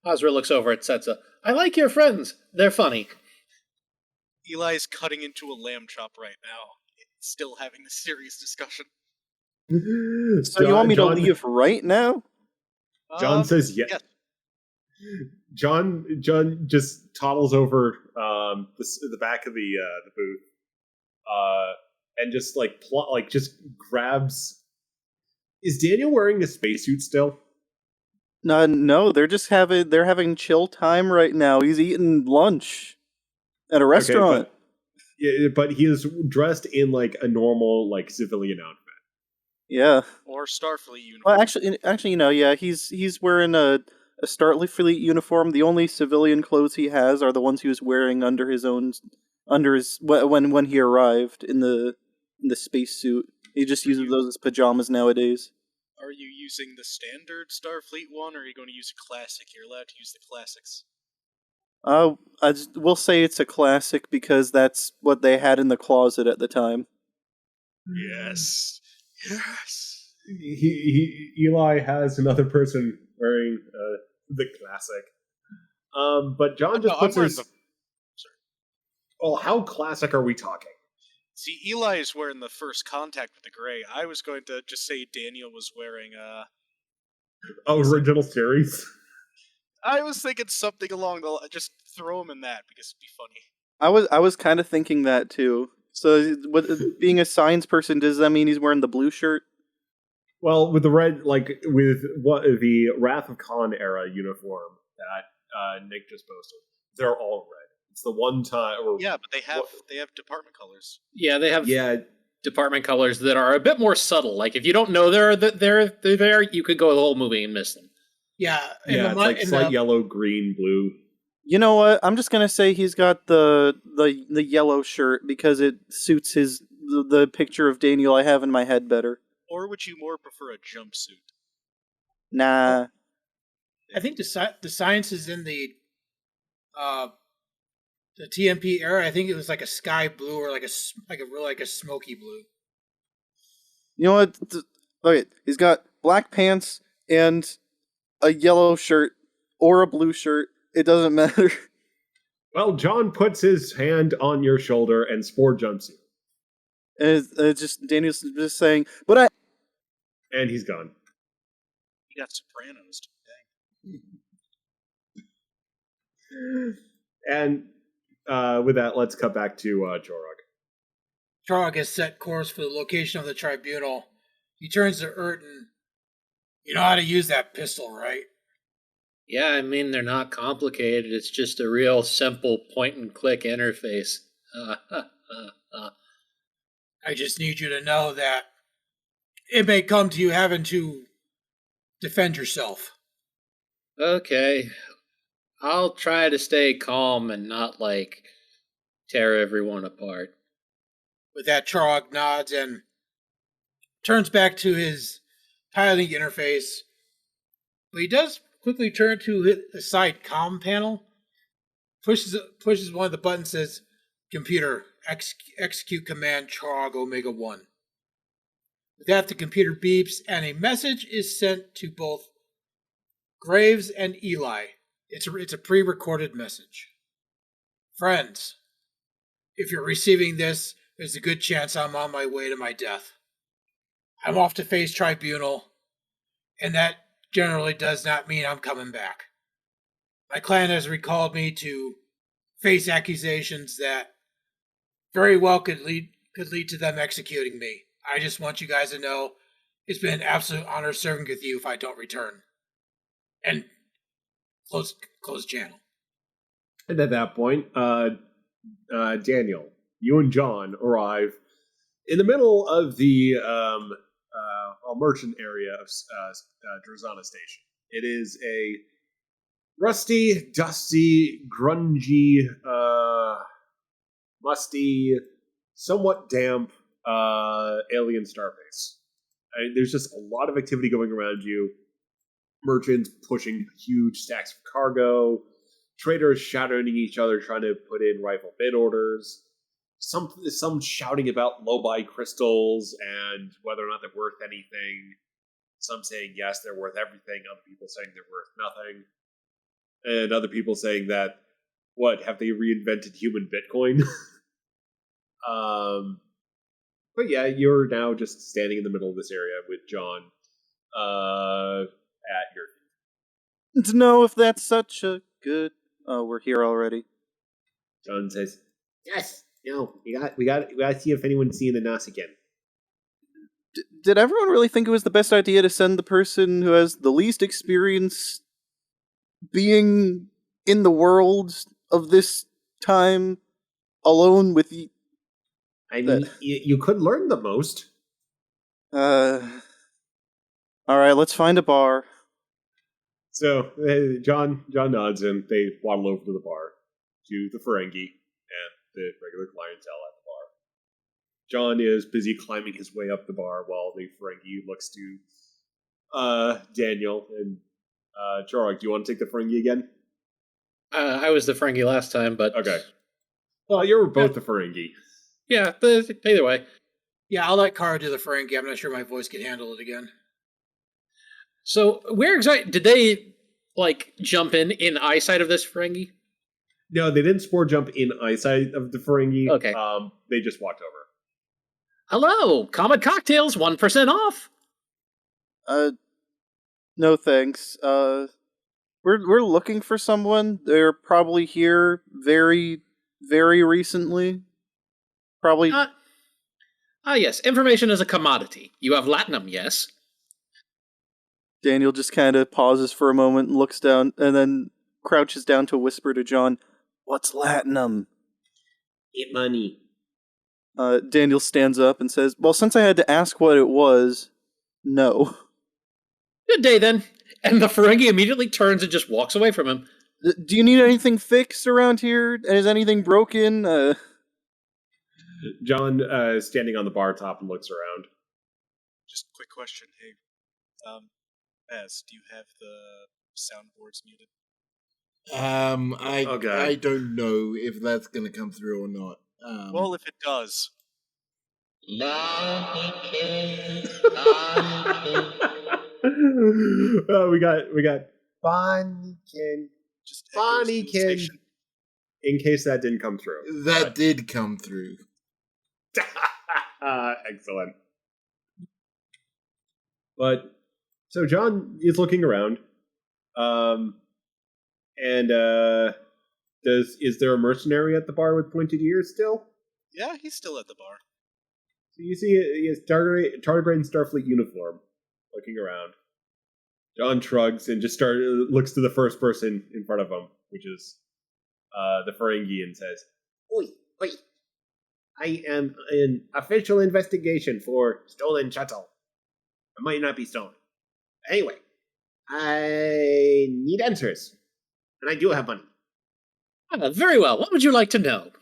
Osra looks over at Setsa. I like your friends. They're funny. Eli's cutting into a lamb chop right now, still having this serious discussion. So you want me to leave right now? John says yes. John just toddles over the back of the booth, and just just grabs. Is Daniel wearing a spacesuit still? No, they're having chill time right now. He's eating lunch at a restaurant. Okay, but he is dressed in a normal civilian outfit. Yeah. Or Starfleet uniform. Well, actually, he's wearing a Starfleet uniform. The only civilian clothes he has are the ones he was wearing when he arrived in the spacesuit. He just uses those as pajamas nowadays. Are you using the standard Starfleet one, or are you going to use a classic? You're allowed to use the classics. We'll say it's a classic because that's what they had in the closet at the time. Yes. Yes. Eli has another person wearing the classic. But John just puts his... Sorry. Well, how classic are we talking? See, Eli is wearing the first contact with the gray. I was going to just say Daniel was wearing original series. I was thinking something along the just throw him in that because it'd be funny. I was kind of thinking that too. So, being a science person, does that mean he's wearing the blue shirt? Well, with the red, with the Wrath of Khan era uniform that Nick just posted, they're all red. It's the one time. Yeah, but they have department colors. Yeah, they have department colors that are a bit more subtle. Like if you don't know they're there, you could go the whole movie and miss them. Yeah, it's like slight yellow, green, blue. You know what? I'm just gonna say he's got the yellow shirt because it suits the picture of Daniel I have in my head better. Or would you more prefer a jumpsuit? Nah. I think the science is in the TMP era. I think it was like a sky blue or like a smoky blue. You know what? Okay, he's got black pants and a yellow shirt or a blue shirt. It doesn't matter. Well, John puts his hand on your shoulder and Spore jumps you. And it's just Daniel's just saying, but I. And he's gone. He got Sopranos today. And with that, let's cut back to Chorog. Chorog has set course for the location of the tribunal. He turns to Urton. You know how to use that pistol, right? Yeah, I mean, they're not complicated. It's just a real simple point-and-click interface. I just need you to know that it may come to you having to defend yourself. Okay. I'll try to stay calm and not, tear everyone apart. With that, Chorog nods and turns back to his piloting interface. But he does quickly turn to the side comm panel, pushes one of the buttons, says, "Computer, execute command Chorog Omega 1. With that, the computer beeps, and a message is sent to both Graves and Eli. It's a pre-recorded message. Friends, if you're receiving this, there's a good chance I'm on my way to my death. I'm off to face tribunal, and that generally does not mean I'm coming back. My clan has recalled me to face accusations that very well could lead to them executing me. I just want you guys to know it's been an absolute honor serving with you if I don't return." And close channel. And at that point, Daniel, you and John arrive in the middle of the merchant area of Drazana Station. It is a rusty, dusty, grungy, musty, somewhat damp alien starbase. There's just a lot of activity going around you. Merchants pushing huge stacks of cargo, traders shouting at each other trying to put in rifle bid orders, some shouting about low-buy crystals and whether or not they're worth anything, some saying yes, they're worth everything, other people saying they're worth nothing, and other people saying that, what, have they reinvented human Bitcoin? But yeah, you're now just standing in the middle of this area with John at your feet. To know if that's such a good... Oh, we're here already. John says, "Yes, no, we got to see if anyone's seeing the NAS again." Did everyone really think it was the best idea to send the person who has the least experience being in the world of this time alone with you? I mean, you could learn the most. Alright, let's find a bar. So, John nods and they waddle over to the bar, to the Ferengi and the regular clientele at the bar. John is busy climbing his way up the bar while the Ferengi looks to Daniel and Chorog. Do you want to take the Ferengi again? I was the Ferengi last time, but Okay. Well, you were both the Ferengi. yeah, either way. Yeah, I'll let Kara do the Ferengi. I'm not sure my voice can handle it again. So where exactly did they jump in eyesight of this Ferengi? No, they didn't spore jump in eyesight of the Ferengi. Okay. They just walked over. Hello, Comet Cocktails, 1% off. No thanks. We're looking for someone. They're probably here very, very recently. Probably. Yes, information is a commodity. You have latinum, yes? Daniel just kind of pauses for a moment and looks down, and then crouches down to whisper to John, "What's latinum?" It money. Daniel stands up and says, "Well, since I had to ask what it was, no." Good day, then. And the Ferengi immediately turns and just walks away from him. Do you need anything fixed around here? Is anything broken? John is standing on the bar top and looks around. Just quick question. Hey, Ez, do you have the soundboards muted? I don't know if that's going to come through or not. Well, if it does. We got Bonniekin. Just echoes through the Bonniekin. station. In case that didn't come through. That did come through. Excellent. But so John is looking around, is there a mercenary at the bar with pointed ears still? Yeah, he's still at the bar. So you see he has tardigrade and Starfleet uniform, looking around. John shrugs and just looks to the first person in front of him, which is the Ferengi, and says, "Oi, oi! I am an official investigation for stolen shuttle. It might not be stolen. Anyway, I need answers, and I do have money. Very well. What would you like to know?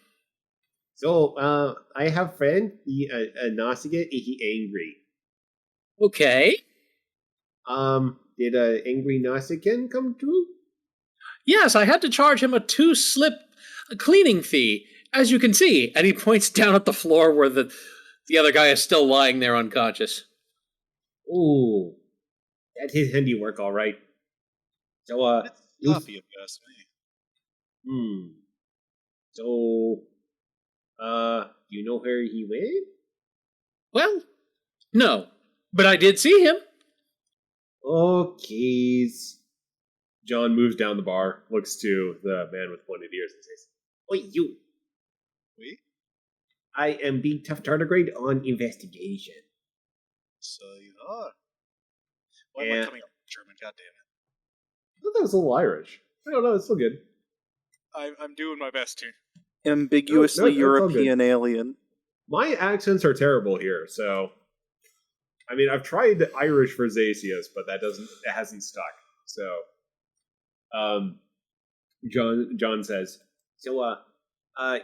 So, I have a friend. He a Nausicaa. He angry. Okay. Did a angry Nausicaa come through? Yes, I had to charge him a 2-slip cleaning fee, as you can see. And he points down at the floor where the other guy is still lying there unconscious. Ooh, that's his handiwork, all right. So, It's coffee, if you ask me. So, you know where he went? Well, no, but I did see him. Okay. John moves down the bar, looks to the man with pointed ears, and says, "Oi, you! We? I am being tough tardigrade on investigation." So you are. Why am Yeah. I coming up with German? God damn I thought that was a little Irish. I don't know, it's still good. it. I'm doing my best here. Ambiguously No, it's all good. European alien. My accents are terrible here, so I mean I've tried Irish for Zacius, but it hasn't stuck. So John says, "So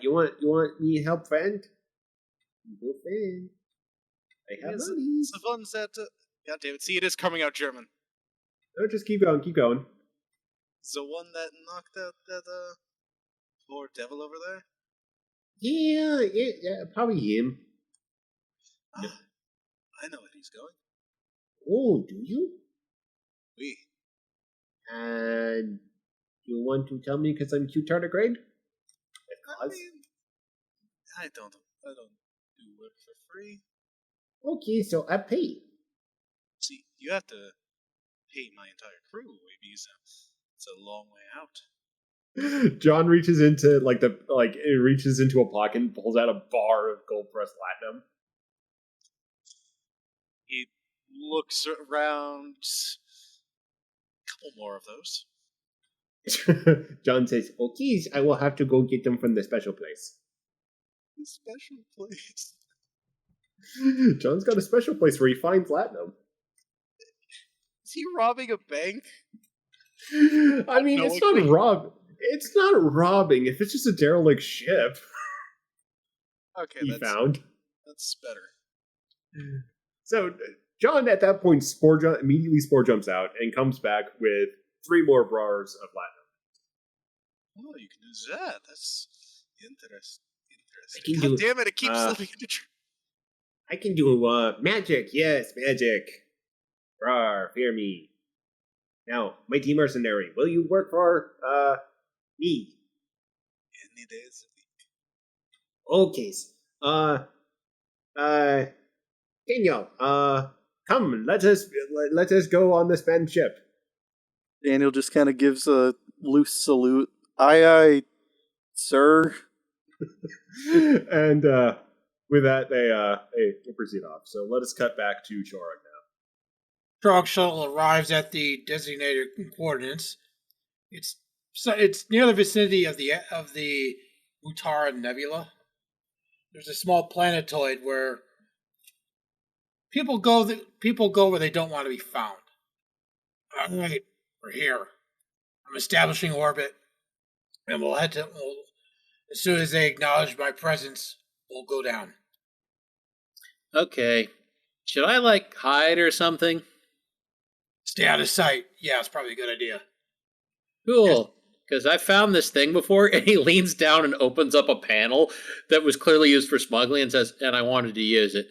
you want me help, friend? Go friend. I have Yes, money." it's the ones that. God damn it! See, it is coming out German. No, just keep going, keep going. It's the one that knocked out that poor devil over there. Yeah, probably him. I know where he's going. Oh, do you? We. And you want to tell me because I'm cute tardigrade? I mean, I don't do work for free. Okay, so I pay. See, you have to pay my entire crew because it's a long way out. John reaches into reaches into a pocket and pulls out a bar of gold pressed platinum. He looks around. A couple more of those. John says, "Okay, I will have to go get them from the special place." The special place. John's got a special place where he finds platinum. Is he robbing a bank? I mean, No it's not agreement. It's not robbing if it's just a derelict ship Okay, he that's found. That's better. So John, at that point, immediately spore jumps out and comes back with 3 more bars of platinum. Oh, you can do that. That's interesting. I can God do- damn it! It keeps slipping into. I can do magic. Yes, magic. Rar, fear me. Now, mighty mercenary, will you work for me? Any days a week. Okay. Daniel, come, let us go on this band ship. Daniel just kind of gives a loose salute. Aye, sir. And with that, they proceed off. So let us cut back to Chorog now. Chorog shuttle arrives at the designated coordinates. It's near the vicinity of the Mutara Nebula. There's a small planetoid where people go where they don't want to be found. All right, we're here. I'm establishing orbit, and as soon as they acknowledge my presence, we'll go down. Okay. Should I, hide or something? Stay out of sight. Yeah, it's probably a good idea. Cool. Because I found this thing before, and he leans down and opens up a panel that was clearly used for smuggling and says, and I wanted to use it.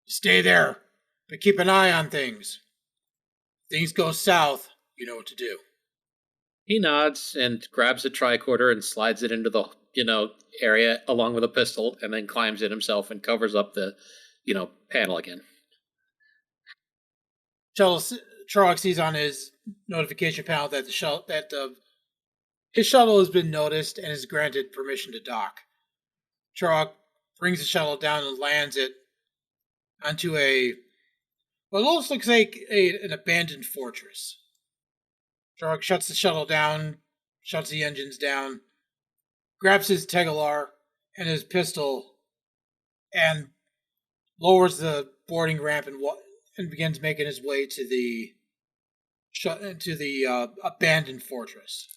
Stay there, but keep an eye on things. If things go south, you know what to do. He nods and grabs a tricorder and slides it into the, area along with a pistol, and then climbs in himself and covers up the, panel again. Chorog sees on his notification panel that his shuttle has been noticed and is granted permission to dock. Chorog brings the shuttle down and lands it onto what looks like an abandoned fortress. Chorog shuts the shuttle down, shuts the engines down, grabs his Tegalar and his pistol, and lowers the boarding ramp and begins making his way to the abandoned fortress.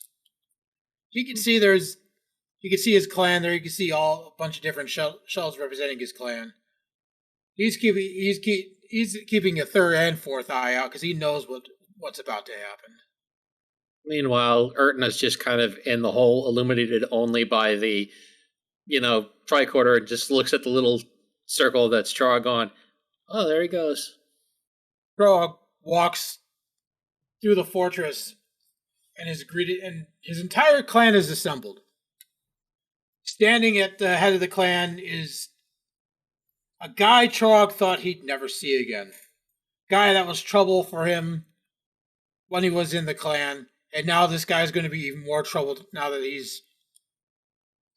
You can see his clan there. You can see a bunch of different shells representing his clan. He's keeping a third and fourth eye out because he knows what's about to happen. Meanwhile, Urtna's just kind of in the hole, illuminated only by the, tricorder, and just looks at the little circle that's Chorog on. Oh, there he goes. Chorog walks through the fortress and is greeted, and his entire clan is assembled. Standing at the head of the clan is a guy Chorog thought he'd never see again. Guy that was trouble for him when he was in the clan, and now this guy's going to be even more troubled now that he's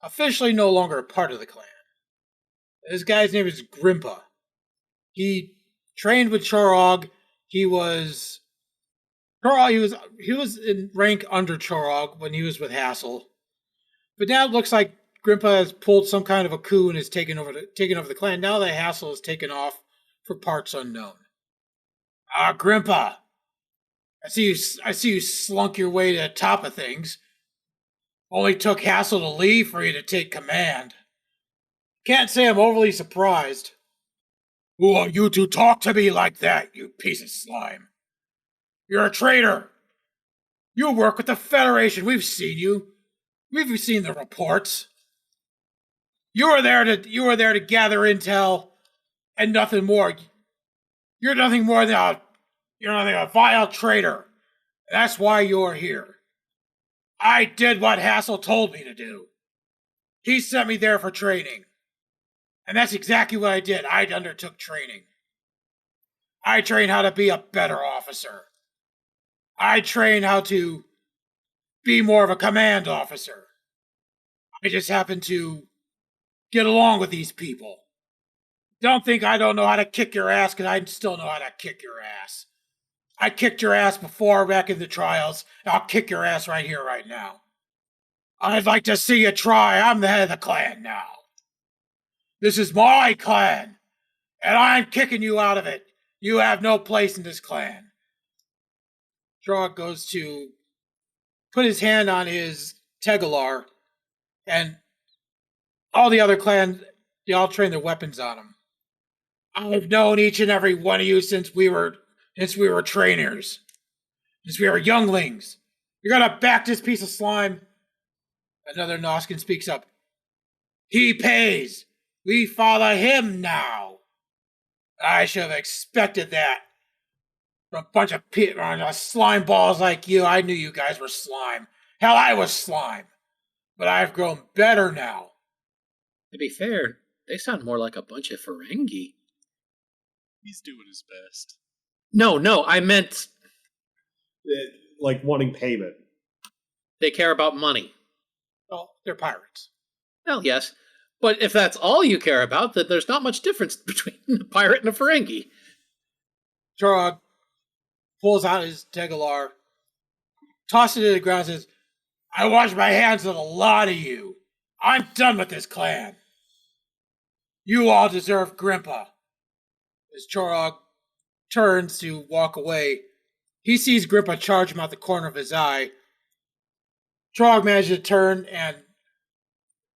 officially no longer a part of the clan. This guy's name is Grimpa. He trained with Chorog. He was in rank under Chorog when he was with Hassel. But now it looks like Grimpa has pulled some kind of a coup and has taken over the clan. Now that Hassel has taken off for parts unknown. Grimpa, I see you slunk your way to the top of things. Only took Hassel to leave for you to take command. Can't say I'm overly surprised. Who are you to talk to me like that, you piece of slime? You're a traitor. You work with the Federation. We've seen you. We've seen the reports. You were there to gather intel and nothing more. You're nothing more than a vile traitor. That's why you're here. I did what Hassel told me to do. He sent me there for training. And that's exactly what I did. I undertook training. I trained how to be a better officer. I trained how to be more of a command officer. I just happen to get along with these people. Don't think I don't know how to kick your ass, because I still know how to kick your ass. I kicked your ass before back in the trials, and I'll kick your ass right here, right now. I'd like to see you try. I'm the head of the clan now. This is my clan, and I'm kicking you out of it. You have no place in this clan. Chorog goes to put his hand on his Tegalar, and all the other clan They all train their weapons on him. I've known each and every one of you since we were trainers. Since we were younglings. You're gonna back this piece of slime. Another Noskin speaks up. He pays. We follow him now. I should have expected that. From a bunch of slime balls like you, I knew you guys were slime. Hell, I was slime. But I've grown better now. To be fair, they sound more like a bunch of Ferengi. He's doing his best. No, I meant Like wanting payment. they care about money. Well, they're pirates. Well, yes. But if that's all you care about, then there's not much difference between a pirate and a Ferengi. Chorog pulls out his Tegalar, tosses it to the ground, and says, I wash my hands of a lot of you. I'm done with this clan. You all deserve Grimpa. As Chorog turns to walk away, he sees Grimpa charge him out the corner of his eye. Chorog manages to turn and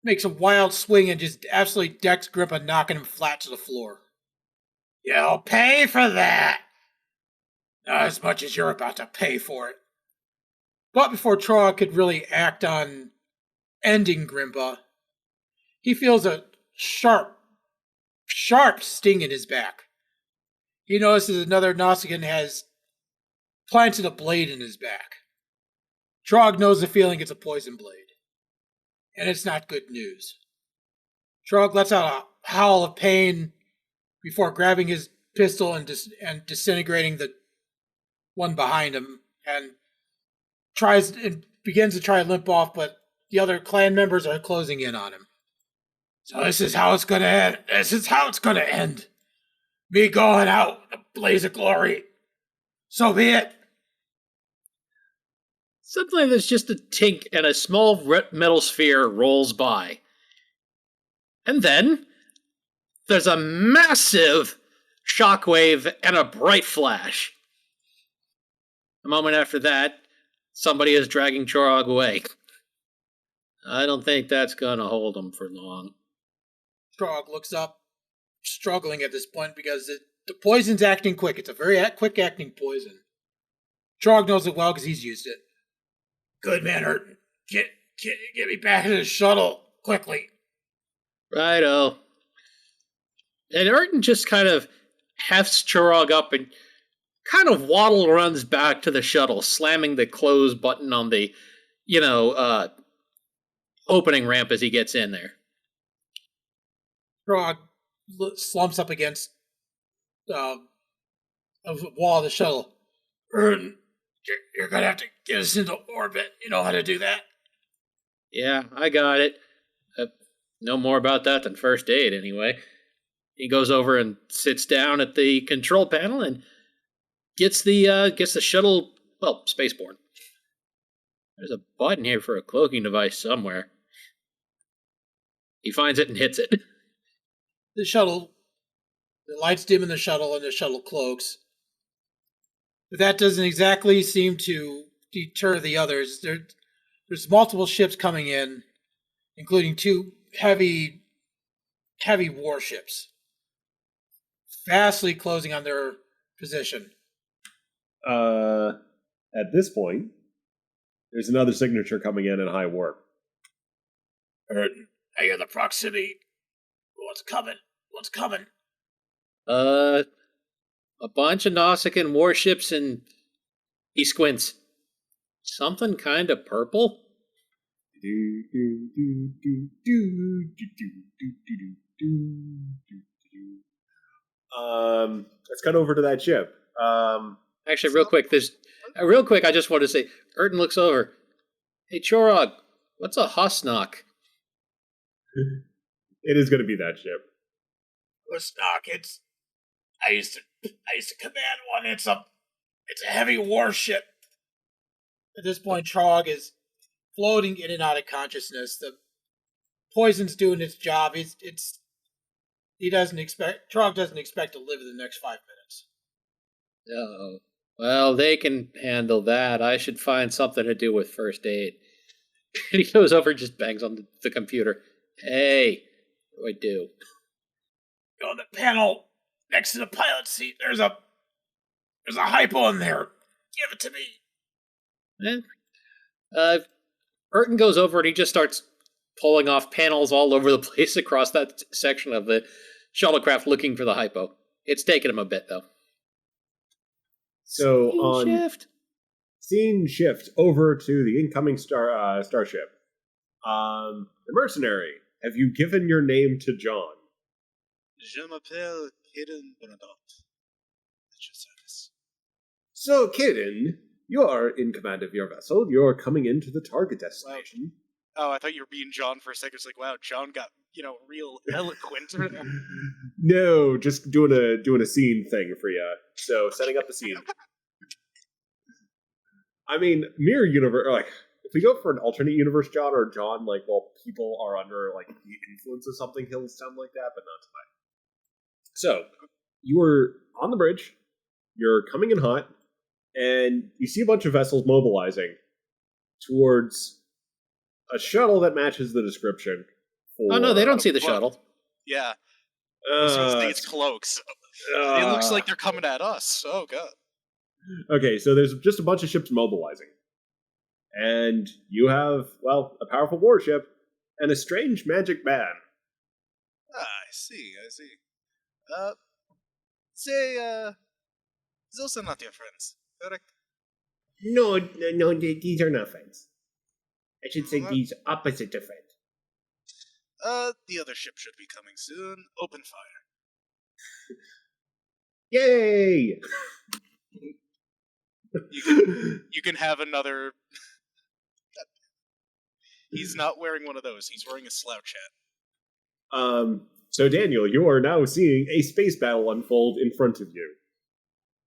makes a wild swing and just absolutely decks Grimpa, knocking him flat to the floor. You'll pay for that! Not as much as you're about to pay for it. But before Chorog could really act on ending Grimpa, he feels a sharp sting in his back. He notices another Nausicaan has planted a blade in his back. Chorog knows the feeling it's a poison blade. And it's not good news. Chorog lets out a howl of pain before grabbing his pistol and disintegrating the one behind him, and begins to try to limp off, but the other clan members are closing in on him. So this is how it's gonna end. This is how it's gonna end. Me going out in a blaze of glory. So be it. Suddenly there's just a tink and a small metal sphere rolls by. And then there's a massive shockwave and a bright flash. A moment after that, somebody is dragging Chorog away. I don't think that's gonna hold him for long. Chorog looks up, struggling at this point because the poison's acting quick. It's a very quick acting poison. Chorog knows it well because he's used it. Good man, Urton. Get me back to the shuttle quickly. Righto. And Urton just kind of hefts Chorog up and kind of waddle runs back to the shuttle, slamming the close button on the, opening ramp as he gets in there. Chorog slumps up against a wall of the shuttle. Urton, you're going to have to get us into orbit. You know how to do that? Yeah, I got it. Know more about that than first aid, anyway. He goes over and sits down at the control panel and gets the shuttle, spaceborne. There's a button here for a cloaking device somewhere. He finds it and hits it. The lights dim in the shuttle and the shuttle cloaks. But that doesn't exactly seem to deter the others. There's multiple ships coming in, including two heavy warships, fastly closing on their position. At this point, there's another signature coming in high warp. I hear the proximity. What's coming? A bunch of Nausicaan warships, and he squints. Something kind of purple? Let's cut over to that ship. Actually, real quick, I just want to say, Urton looks over. Hey, Chorog, what's a Hosnock? It is going to be that ship. Hosnock, I used to command one. It's a heavy warship. At this point, Chorog is floating in and out of consciousness. The poison's doing its job. Chorog doesn't expect to live in the next 5 minutes. Oh, well, they can handle that. I should find something to do with first aid. And he goes over and just bangs on the computer. Hey, I do. On the panel next to the pilot seat, there's a hypo in there. Give it to me. Burton goes over and he just starts pulling off panels all over the place across that section of the shuttlecraft looking for the hypo. It's taken him a bit, though. So Scene scene shift over to the incoming starship. The mercenary, have you given your name to John? Je m'appelle Kaden Bernadotte. At your service. So, Kaden, you are in command of your vessel. You're coming into the target destination. Oh, I thought you were being John for a second. It's like, wow, John got, real eloquent. No, just doing a scene thing for you. So, setting up the scene. I mean, mirror universe. Like, if we go for an alternate universe, John, or John, like, while people are under like the influence of something, he'll sound like that, but not tonight. So, you were on the bridge. You're coming in hot, and you see a bunch of vessels mobilizing towards a shuttle that matches the description. Oh no, they don't see the shuttle. Yeah. I was gonna say it's cloaks. It looks like they're coming at us. Oh god. Okay, so there's just a bunch of ships mobilizing. And you have, well, a powerful warship and a strange magic man. I see. Those are not your friends, correct? No, these are not friends. I should say these opposite of friends. The other ship should be coming soon. Open fire. Yay! You can have another. He's not wearing one of those. He's wearing a slouch hat. So Daniel, you are now seeing a space battle unfold in front of you.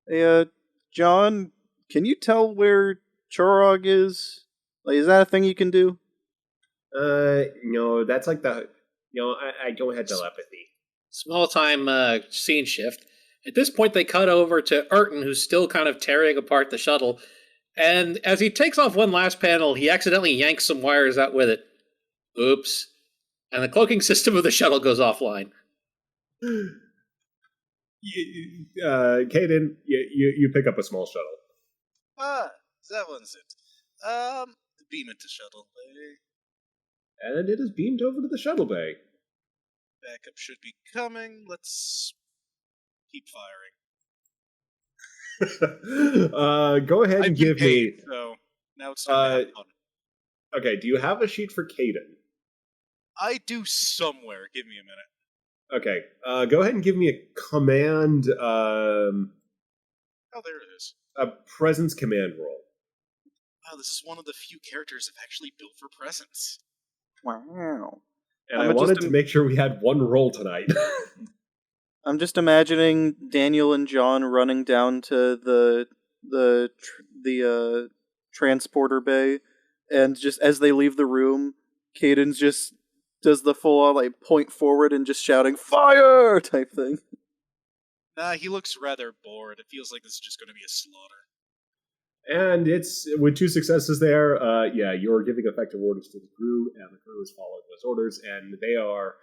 Hey, John, can you tell where Chorog is? Like, is that a thing you can do? No, that's like I don't have telepathy. Small time scene shift. At this point, they cut over to Urton, who's still kind of tearing apart the shuttle. And as he takes off one last panel, he accidentally yanks some wires out with it. Oops. And the cloaking system of the shuttle goes offline. Kaden, you pick up a small shuttle. That one's it. Beam it to shuttle bay. And it is beamed over to the shuttle bay. Backup should be coming. Let's keep firing. Go ahead and give me. So now it's time to have fun. Okay, do you have a sheet for Kaden? I do somewhere. Give me a minute. Okay, go ahead and give me a command. Oh, there it is. A presence command roll. Wow, this is one of the few characters I've actually built for presence. Wow. And I wanted to make sure we had one roll tonight. I'm just imagining Daniel and John running down to the transporter bay, and just as they leave the room, Caden's just does the full on like point forward and just shouting "Fire!" type thing. Nah, he looks rather bored. It feels like this is just going to be a slaughter. And it's with 2 successes there. You're giving effective orders to the crew, and the crew is following those orders, and they are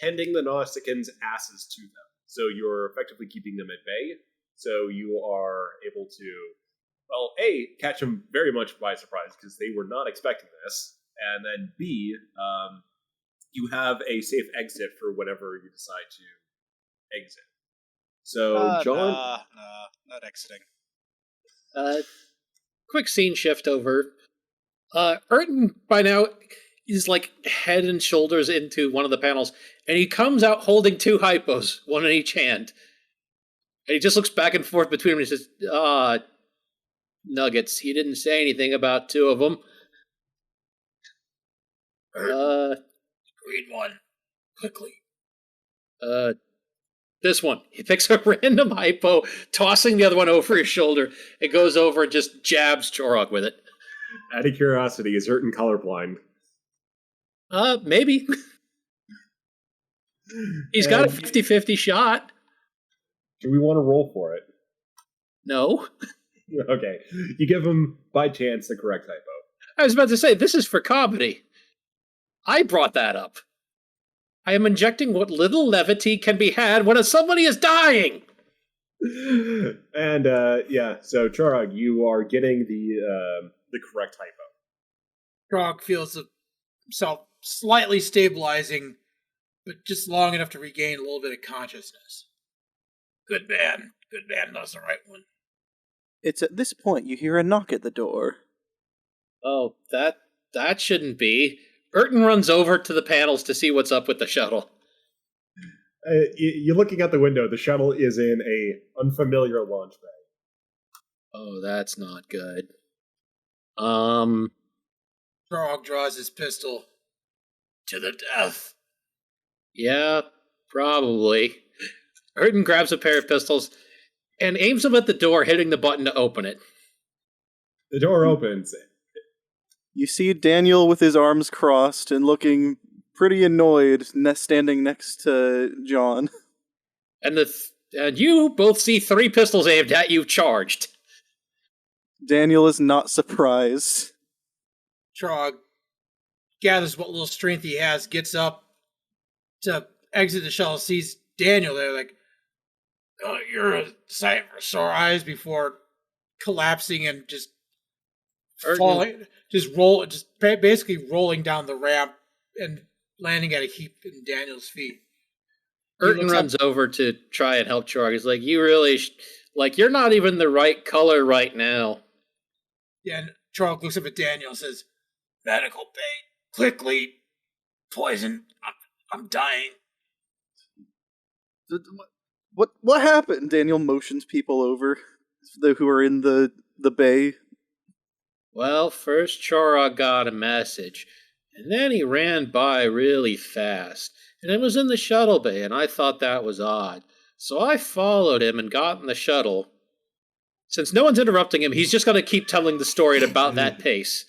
handing the Gnosticans asses to them. So you're effectively keeping them at bay. So you are able to, well, A, catch them very much by surprise because they were not expecting this, and then B, you have a safe exit for whenever you decide to exit. So John, Nah, not exiting. Quick scene shift over. Urton, by now, is like head and shoulders into one of the panels, and he comes out holding 2 hypos, one in each hand. And he just looks back and forth between them and he says, nuggets. He didn't say anything about 2 of them. Read one. Quickly. This one. He picks a random hypo, tossing the other one over his shoulder. It goes over and just jabs Chorog with it. out of curiosity, is Urton colorblind? Maybe. He's got a 50-50 shot. Do we want to roll for it? No. Okay. You give him, by chance, the correct typo. I was about to say, this is for comedy. I brought that up. I am injecting what little levity can be had when somebody is dying. And so Chorog, you are getting the correct typo. Chorog feels himself slightly stabilizing, but just long enough to regain a little bit of consciousness. Good man knows the right one. It's at this point you hear a knock at the door. Oh, that shouldn't be. Urton runs over to the panels to see what's up with the shuttle. You're looking out the window. The shuttle is in a unfamiliar launch bay. Oh, that's not good. Chorog draws his pistol. To the death. Yeah, probably. Urton grabs a pair of pistols and aims them at the door, hitting the button to open it. The door opens. You see Daniel with his arms crossed and looking pretty annoyed, standing next to John. And you both see 3 pistols aimed at you, charged. Daniel is not surprised. Chorog gathers what little strength he has, gets up to exit the shuttle, sees Daniel there, like, oh, you're a sight for sore eyes, before collapsing and just falling, basically rolling down the ramp and landing at a heap in Daniel's feet. Urton runs over to try and help Chorog. He's like, you really, you're not even the right color right now. Yeah, and Chorog looks up at Daniel and says, medical bay, quickly, poison, I'm dying. What happened? Daniel motions people over who are in the bay. Well, first Chorog got a message, and then he ran by really fast, and it was in the shuttle bay, and I thought that was odd. So I followed him and got in the shuttle. Since no one's interrupting him, he's just going to keep telling the story at about that pace.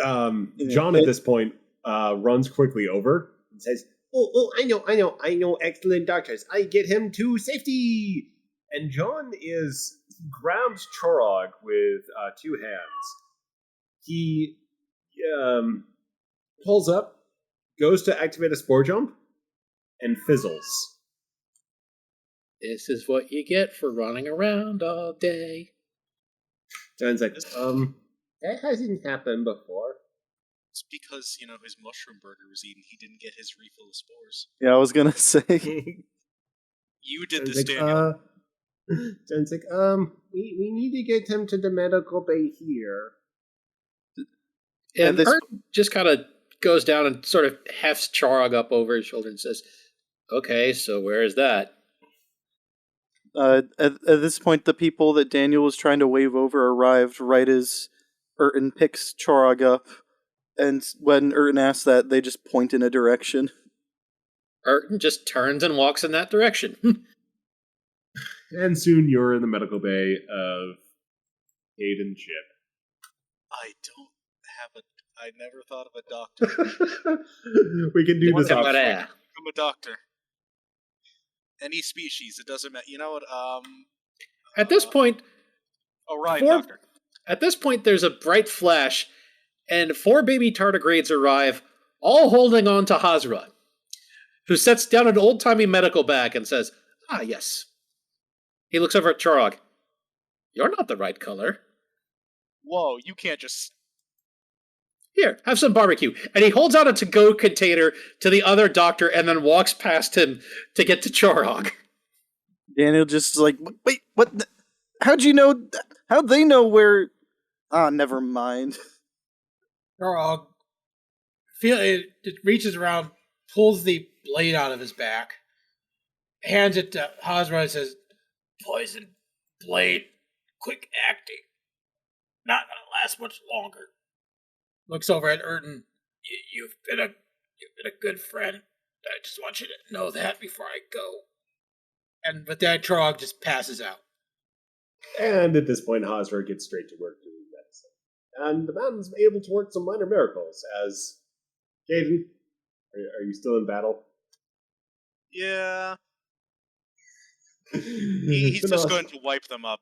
John, at this point, runs quickly over and says, I know, excellent doctors. I get him to safety. And John grabs Chorog with 2 hands. He pulls up, goes to activate a spore jump, and fizzles. This is what you get for running around all day. John's like, that hasn't happened before. It's because, his mushroom burger was eaten. He didn't get his refill of spores. Yeah, I was gonna say. You did this, like, Daniel. John's like, we need to get him to the medical bay here. And Urton just kind of goes down and sort of hefts Chorog up over his shoulder and says, okay, so where is that? At this point, the people that Daniel was trying to wave over arrived right as Urton picks Chorog up. And when Urton asks that, they just point in a direction. Urton just turns and walks in that direction. And soon you're in the medical bay of Hayden Chip. I never thought of a doctor. We can do this option. I'm a doctor. Any species, it doesn't matter. You know what? At this point... Oh, right, doctor. At this point, there's a bright flash, and 4 baby tardigrades arrive, all holding on to Hazra, who sets down an old-timey medical bag and says, ah, yes. He looks over at Chorog. You're not the right color. Whoa, you can't just... Here, have some barbecue. And he holds out a to-go container to the other doctor and then walks past him to get to Chorog. Daniel just like, wait, what? How'd you know? How'd they know where? Ah, never mind. Chorog it reaches around, pulls the blade out of his back, hands it to Hazra and says, poison blade, quick acting. Not gonna last much longer. Looks over at Urton. You've been a good friend. I just want you to know that before I go. And with that, Chorog just passes out. And at this point, Hazra gets straight to work doing medicine. And the man's able to work some minor miracles, as... Caden, are you still in battle? Yeah. He's just going to wipe them up.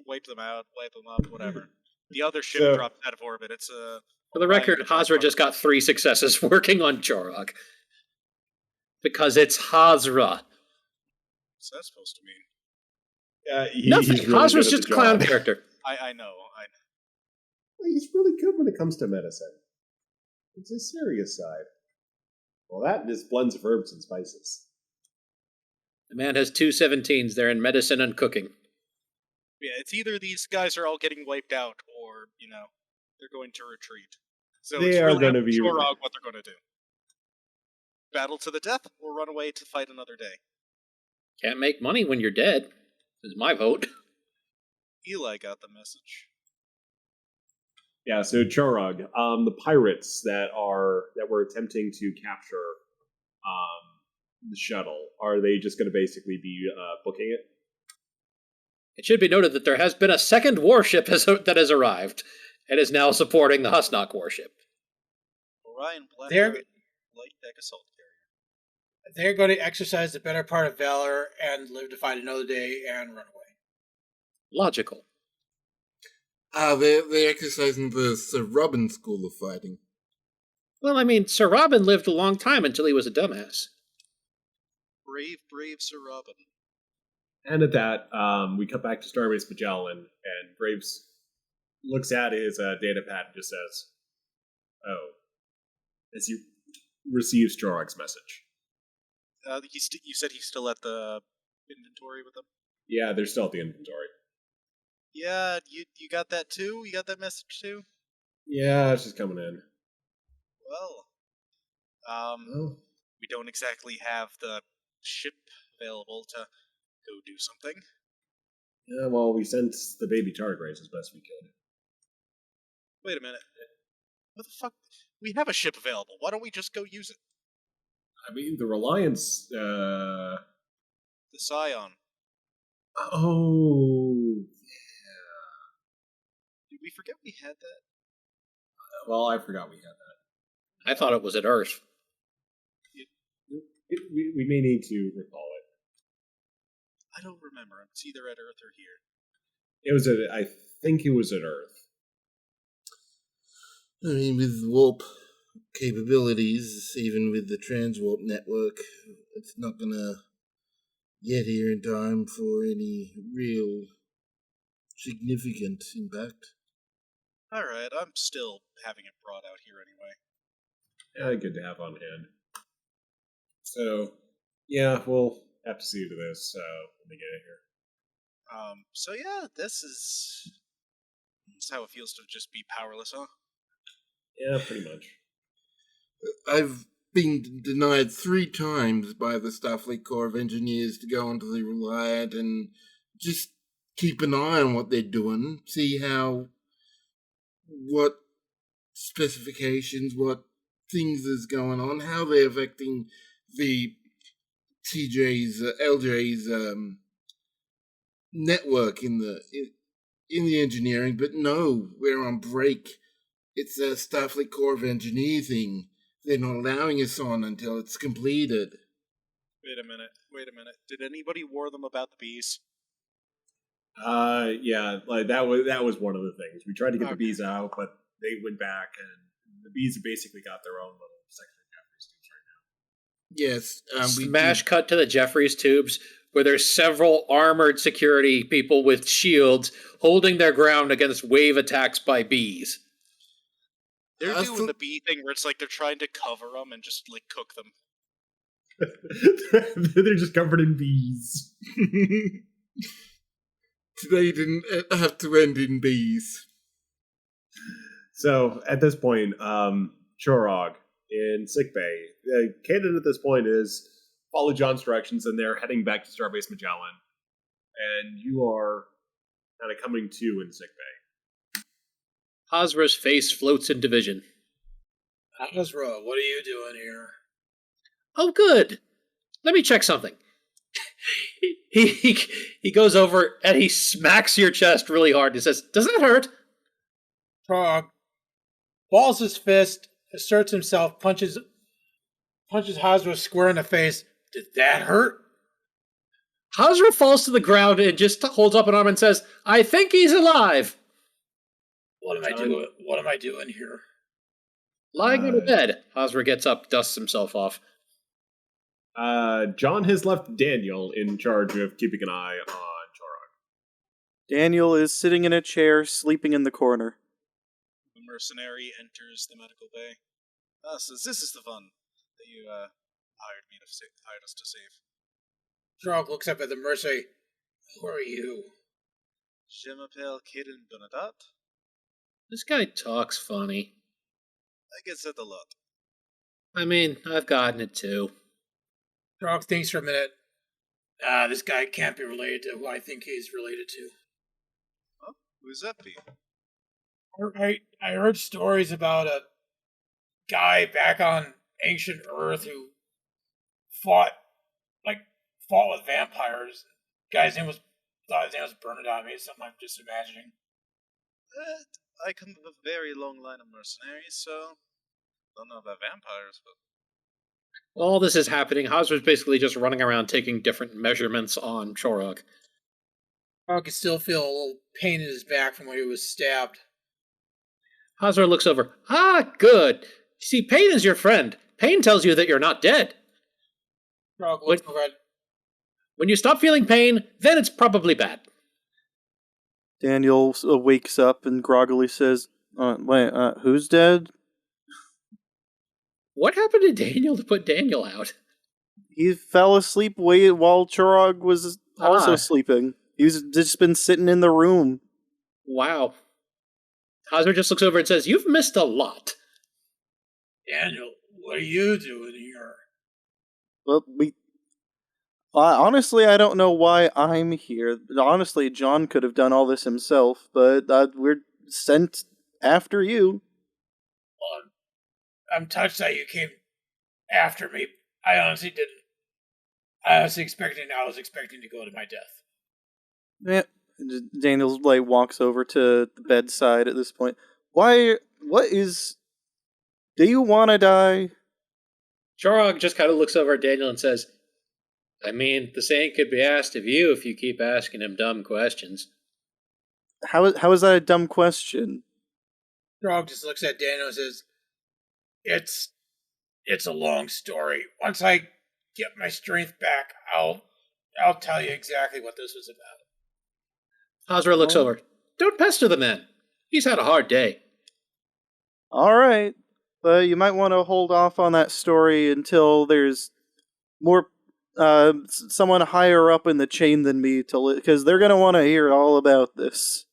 Wipe them out, wipe them up, whatever. The other ship dropped out of orbit. It's a... For the record, Hazra just got 3 successes working on Chorog. Because it's Hazra. What's that supposed to mean? Nothing. He's really Hazra's good at just the a clown job. character. I know. He's really good when it comes to medicine. It's his serious side. Well, that and his blends of herbs and spices. The man has 2 17s. They're in medicine and cooking. Yeah, it's either these guys are all getting wiped out, or they're going to retreat. So They it's are really gonna up to be- Chorog what they're going to do. Battle to the death, or run away to fight another day. Can't make money when you're dead, is my vote. Eli got the message. Yeah, so Chorog, the pirates that were attempting to capture the shuttle, are they just going to basically be booking it? It should be noted that there has been a second warship that has arrived and is now supporting the Husnock warship. Orion Black They're- light deck assault carrier. They're going to exercise the better part of valor and live to fight another day and run away. Logical. They're exercising the Sir Robin school of fighting. Well, I mean, Sir Robin lived a long time until he was a dumbass. Brave Sir Robin. And at that, we cut back to Starbase Magellan, and Graves looks at his data pad and just says, "Oh," as he receives Chorog's message. You said he's still at the inventory with them? Yeah, they're still at the inventory. Yeah, you got that too? You got that message too? Yeah, it's just coming in. Well, Oh. we don't exactly have the ship available to go do something. Yeah, well, we sent the baby tardigrades as best we could. Wait a minute. What the fuck? We have a ship available. Why don't we just go use it? I mean, the Reliance, The Scion. Oh, Did we forget we had that? well, I forgot we had that. I thought it was at Earth. We may need to recall it. I don't remember. It's either at Earth or here. It was I think it was at Earth. I mean, with warp capabilities, even with the transwarp network, it's not gonna get here in time for any real significant impact. Alright, I'm still having it brought out here anyway. Yeah, good to have on hand. So, yeah, we'll have to see to this when they get it here. So yeah, this is how it feels to just be powerless, huh? Yeah, pretty much. I've been denied 3 times by the Starfleet Corps of Engineers to go onto the Reliant and just keep an eye on what they're doing, see what specifications, what things is going on, how they're affecting the LJ's network in the engineering, but no, we're on break. It's a Starfleet Corps of Engineer thing. They're not allowing us on until it's completed. Wait a minute. Did anybody warn them about the bees? Yeah, like that was one of the things. We tried to get the Okay. bees out, but they went back, and the bees have basically got their own little section of Jeffries tubes right now. Yes, we Smash cut to the Jeffries tubes, where there's several armored security people with shields holding their ground against wave attacks by bees. They're I doing thought- the bee thing where it's like they're trying to cover them and just like cook them. They're just covered in bees. Today didn't have to end in bees. So at this point, Chorog in sickbay. Caden at this point is follow John's directions, and they're heading back to Starbase Magellan. And you are kind of coming to in sickbay. Hazra's face floats in division. Hazra, what are you doing here? Oh, good. Let me check something. He goes over and he smacks your chest really hard. He says, "Does that hurt?" Chorog balls his fist, asserts himself, punches Hazra square in the face. Did that hurt? Hazra falls to the ground and just holds up an arm and says, "I think he's alive." What am I doing? What am I doing here? Lying on a bed. Hazra gets up, dusts himself off. John has left Daniel in charge of keeping an eye on Chorog. Daniel is sitting in a chair, sleeping in the corner. The mercenary enters the medical bay. So this is the one that you hired us to save. Chorog looks up at the mercenary. Who are you? Je m'appelle Kaden Bernadette. This guy talks funny. I get that a lot. I mean, I've gotten it too. Chorog thinks for a minute. This guy can't be related to who I think he's related to. Huh? Who's that be? I heard stories about a guy back on ancient Earth who fought with vampires. Thought his name was Bernadette. Maybe something I'm just imagining. I come from a very long line of mercenaries, so don't know about vampires, but While all this is happening, Hosmer's basically just running around taking different measurements on Chorog. Chorog can still feel a little pain in his back from where he was stabbed. Hosmer looks over. Ah, good. See, pain is your friend. Pain tells you that you're not dead. Chorog looks over at When you stop feeling pain, then it's probably bad. Daniel wakes up and groggily says, who's dead? What happened to Daniel to put Daniel out? He fell asleep while Chorog was also Ah. sleeping. He's just been sitting in the room. Wow. Hosmer just looks over and says, "You've missed a lot." Daniel. What are you doing here? Well, honestly, I don't know why I'm here. Honestly, John could have done all this himself, but we're sent after you. Well, I'm touched that you came after me. I honestly didn't. I was expecting to go to my death. Yeah. Daniel walks over to the bedside at this point. Do you want to die? Chorog just kind of looks over at Daniel and says, I mean, the same could be asked of you if you keep asking him dumb questions. How is that a dumb question? Chorog just looks at Daniel and says, It's a long story. Once I get my strength back, I'll tell you exactly what this was about. Hosmer looks over. Don't pester the man. He's had a hard day. All right, but you might want to hold off on that story until there's more someone higher up in the chain than me, because they're gonna want to hear all about this.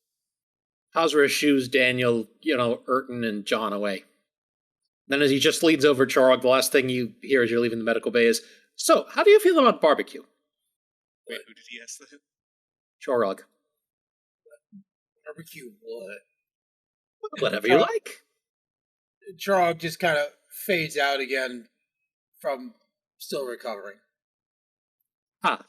Hosmer shoos Daniel, Urton and John away. Then as he just leans over Chorog, the last thing you hear as you're leaving the medical bay is, "So, how do you feel about barbecue?" wait, who did he ask that? Chorog. Barbecue what? Whatever you like. Chorog just kind of fades out again from still recovering. Ah.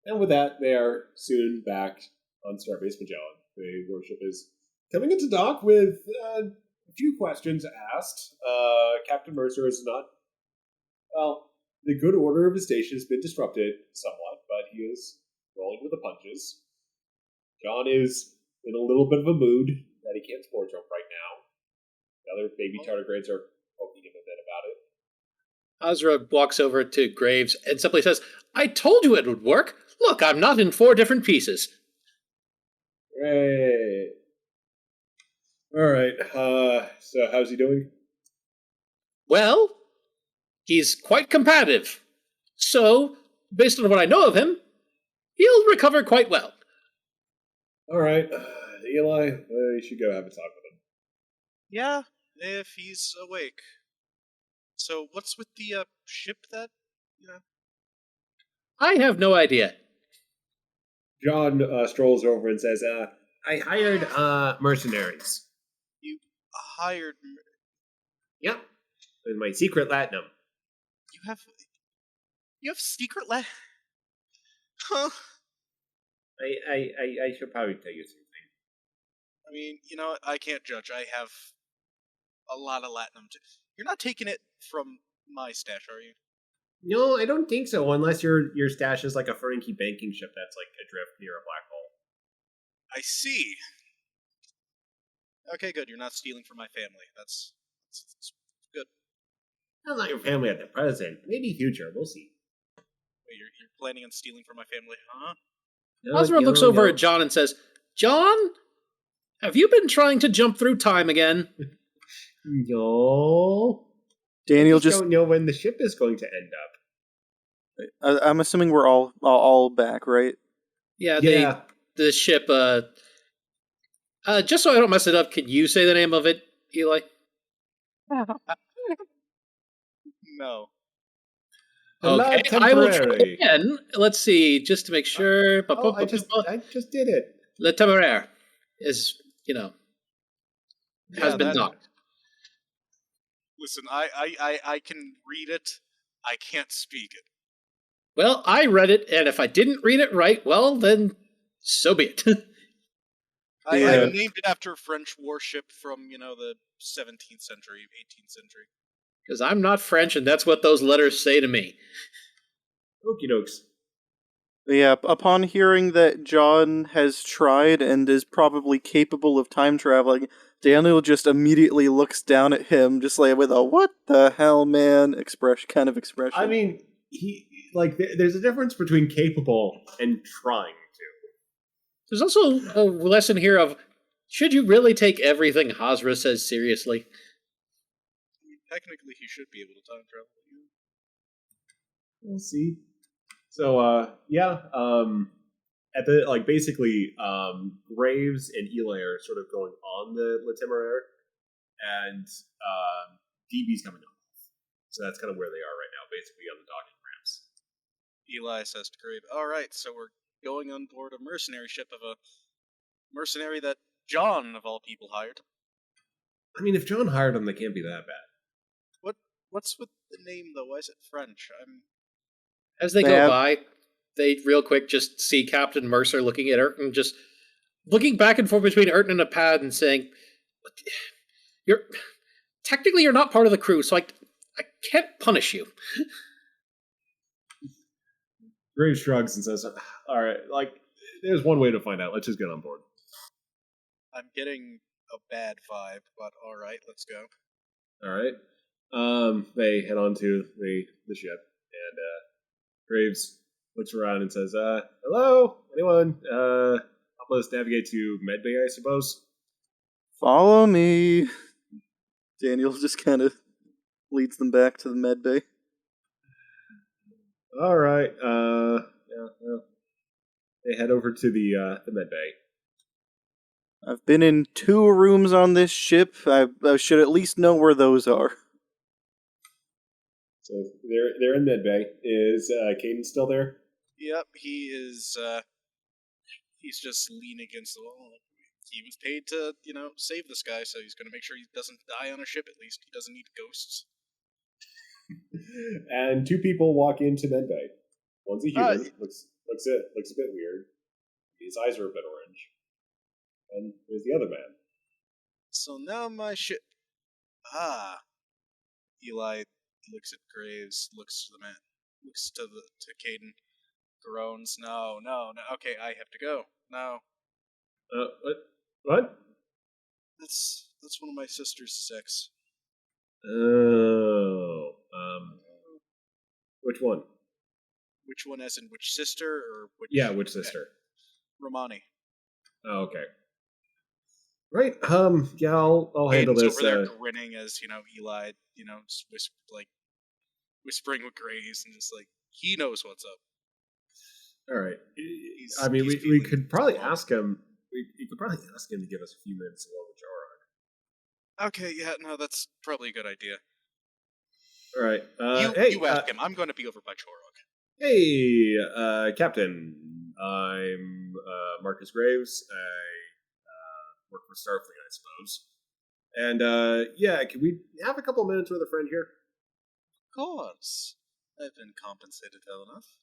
And with that, they are soon back on Starbase Magellan. The warship is coming into dock with a few questions asked. Captain Mercer is not... Well, the good order of his station has been disrupted somewhat, but he is rolling with the punches. John is in a little bit of a mood that he can't sport jump right now. The other baby tardigrades are poking him a bit about it. Azra walks over to Graves and simply says, I told you it would work. Look, I'm not in 4 different pieces. Great. Alright, so how's he doing? Well, he's quite combative. So, based on what I know of him, he'll recover quite well. Alright, Eli, you should go have a talk with him. Yeah, if he's awake. So, what's with the ship that, I have no idea. John strolls over and says, I hired mercenaries. You hired... Yep, with my secret latinum. You have secret Huh? I should probably tell you something. I mean, I can't judge. I have a lot of latinum. You're not taking it from my stash, are you? No, I don't think so, unless your stash is like a Ferengi banking ship that's like adrift near a black hole. I see. Okay, good. You're not stealing from my family. That's good. That's not your family at the present. Maybe future. We'll see. Wait, you're planning on stealing from my family, huh? Osborne looks over at John and says, John, have you been trying to jump through time again? No. Daniel I just don't know when the ship is going to end up. I'm assuming we're all back, right? Yeah, Yeah. the ship, just so I don't mess it up, can you say the name of it, Eli? No. Okay, I will try again. Let's see, just to make sure. I just did it. Le Temeraire is, has been docked. Listen, I can read it. I can't speak it. Well, I read it, and if I didn't read it right, well, then so be it. I named it after a French warship from, the 17th century, 18th century. Because I'm not French, and that's what those letters say to me. Okie dokes. Yeah, upon hearing that John has tried and is probably capable of time traveling, Daniel just immediately looks down at him, just like with a "what the hell, man" expression. I mean, there's a difference between capable and trying to. There's also a lesson here of, should you really take everything Hazra says seriously? Technically, he should be able to time travel. We'll see. So, at the basically, Graves and Eli are sort of going on the Le Temeraire, and DB's coming up. So that's kind of where they are right now, basically on the docking ramps. Eli says to Grave, "All right, so we're going on board a mercenary ship of a mercenary that John, of all people, hired." I mean, if John hired them, they can't be that bad. What's with the name, though? Why is it French? As they go by, they real quick just see Captain Mercer looking at Erton, just looking back and forth between Erton and a pad and saying, you're not part of the crew, so I can't punish you. Graves shrugs and says, all right, there's one way to find out. Let's just get on board. I'm getting a bad vibe, but all right, let's go. All right. They head on to the ship, and Graves looks around and says, hello? Anyone? Help us navigate to Medbay, I suppose? Follow me. Daniel just kind of leads them back to the medbay. All right. They head over to the medbay. I've been in 2 rooms on this ship. I should at least know where those are. So they're in medbay. Is Caden still there? Yep, he is. He's just leaning against the wall. He was paid to, save this guy, so he's going to make sure he doesn't die on a ship. At least he doesn't need ghosts. And 2 people walk into medbay. One's a human. Looks a bit weird. His eyes are a bit orange. And there's the other man. So now my ship. Eli looks at Graves, looks to the man, looks to Caden, groans. No. Okay, I have to go now. What? That's one of my sister's sex. Oh. Which one? Which one, as in which sister, or which? Yeah, which sister? Romani. Oh, okay. Right. Yeah, I'll handle Caden's this. over there grinning as Eli, whispering with Graves, and just he knows what's up. All right. I mean, we could probably ask him. We could probably ask him to give us a few minutes along with Chorog. Okay, yeah, no, that's probably a good idea. All right. You ask him. I'm going to be over by Chorog. Hey, Captain. I'm Marcus Graves. I work for Starfleet, I suppose. And can we have a couple minutes with a friend here? Of course. I've been compensated well enough.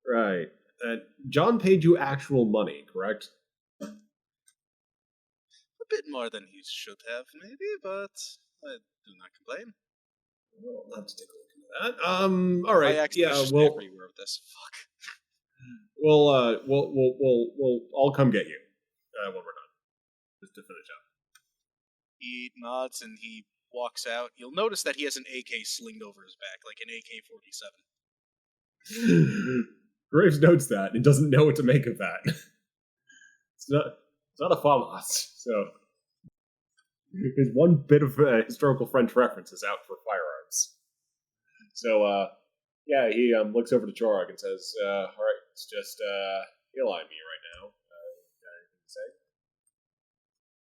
Right. John paid you actual money, correct? A bit more than he should have, maybe, but I do not complain. Well, I'll have to take a look into that. All right. I actually everywhere with this. Fuck. We'll I'll come get you when we're done, just to finish up. He nods and he walks out. You'll notice that he has an AK slinged over his back, like an AK-47. Graves notes that and doesn't know what to make of that. It's not a FAMAS, so his one bit of historical French reference is out for firearms. So, yeah, he looks over to Chorog and says, all right, it's just he'll eye me right now. Got anything to say?